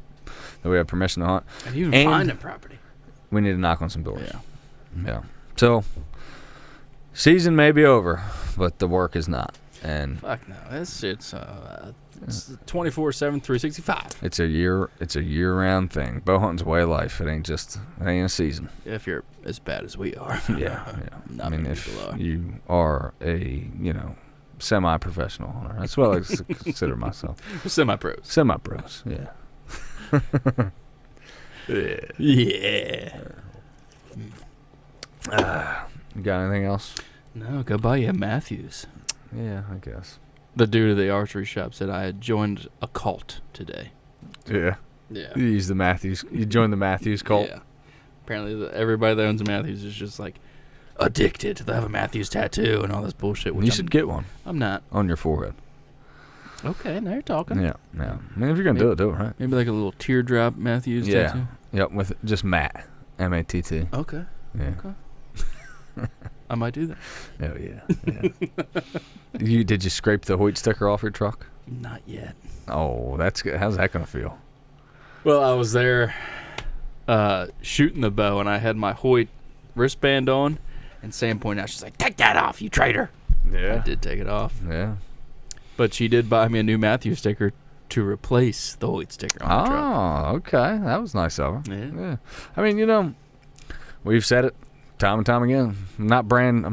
[SPEAKER 2] we have permission to hunt.
[SPEAKER 1] And even finding property.
[SPEAKER 2] We need to knock on some doors. Yeah. So season may be over, but the work is not. And
[SPEAKER 1] fuck no, it's 24/7, 365.
[SPEAKER 2] It's a year-round thing. Bow hunting's a way of life. It ain't a season.
[SPEAKER 1] If you're as bad as we are.
[SPEAKER 2] Yeah. I mean, if you are a semi-professional hunter, that's what I like to consider myself.
[SPEAKER 1] Semi-pros.
[SPEAKER 2] Semi-pros. Yeah.
[SPEAKER 1] Yeah.
[SPEAKER 2] You got anything else?
[SPEAKER 1] No, go buy you a Matthews.
[SPEAKER 2] Yeah, I guess.
[SPEAKER 1] The dude at the archery shop said I had joined a cult today.
[SPEAKER 2] Yeah. You joined the Matthews cult?
[SPEAKER 1] Yeah. Apparently everybody that owns a Matthews is just like addicted. They have a Matthews tattoo and all this bullshit.
[SPEAKER 2] You should get one.
[SPEAKER 1] I'm not.
[SPEAKER 2] On your forehead.
[SPEAKER 1] Okay, now you're talking.
[SPEAKER 2] Yeah. I mean, if you're going to do it right.
[SPEAKER 1] Maybe like a little teardrop Matthews tattoo?
[SPEAKER 2] Yeah, with just Matt. M-A-T-T.
[SPEAKER 1] Okay.
[SPEAKER 2] Yeah.
[SPEAKER 1] Okay. I might do that.
[SPEAKER 2] Oh yeah. Did you scrape the Hoyt sticker off your truck?
[SPEAKER 1] Not yet.
[SPEAKER 2] Oh, that's good. How's that gonna feel?
[SPEAKER 1] Well, I was there shooting the bow, and I had my Hoyt wristband on, and Sam pointed out, she's like, "Take that off, you traitor."
[SPEAKER 2] Yeah.
[SPEAKER 1] I did take it off.
[SPEAKER 2] Yeah.
[SPEAKER 1] But she did buy me a new Matthew sticker to replace the Hoyt sticker on the truck.
[SPEAKER 2] Oh, okay. That was nice of her.
[SPEAKER 1] Yeah.
[SPEAKER 2] I mean, we've said it time and time again. I'm not brand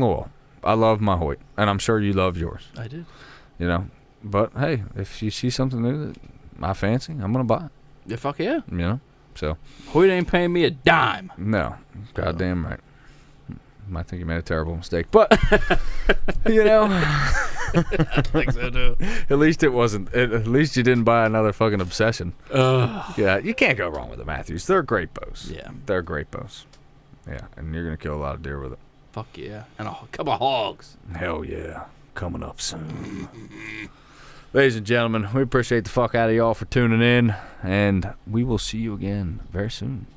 [SPEAKER 2] loyal. I love my Hoyt, and I'm sure you love yours.
[SPEAKER 1] I did.
[SPEAKER 2] But hey, if you see something new that I fancy, I'm gonna buy it.
[SPEAKER 1] Yeah, fuck yeah.
[SPEAKER 2] So
[SPEAKER 1] Hoyt ain't paying me a dime.
[SPEAKER 2] No, goddamn right. I think you made a terrible mistake, but
[SPEAKER 1] I think so too.
[SPEAKER 2] At least it wasn't. At least you didn't buy another fucking obsession.
[SPEAKER 1] Ugh.
[SPEAKER 2] Yeah, you can't go wrong with the Matthews. They're great bows.
[SPEAKER 1] Yeah.
[SPEAKER 2] They're great bows. Yeah, and you're gonna kill a lot of deer with it.
[SPEAKER 1] Fuck yeah. And a couple of hogs.
[SPEAKER 2] Hell yeah. Coming up soon. Ladies and gentlemen, we appreciate the fuck out of y'all for tuning in, and we will see you again very soon.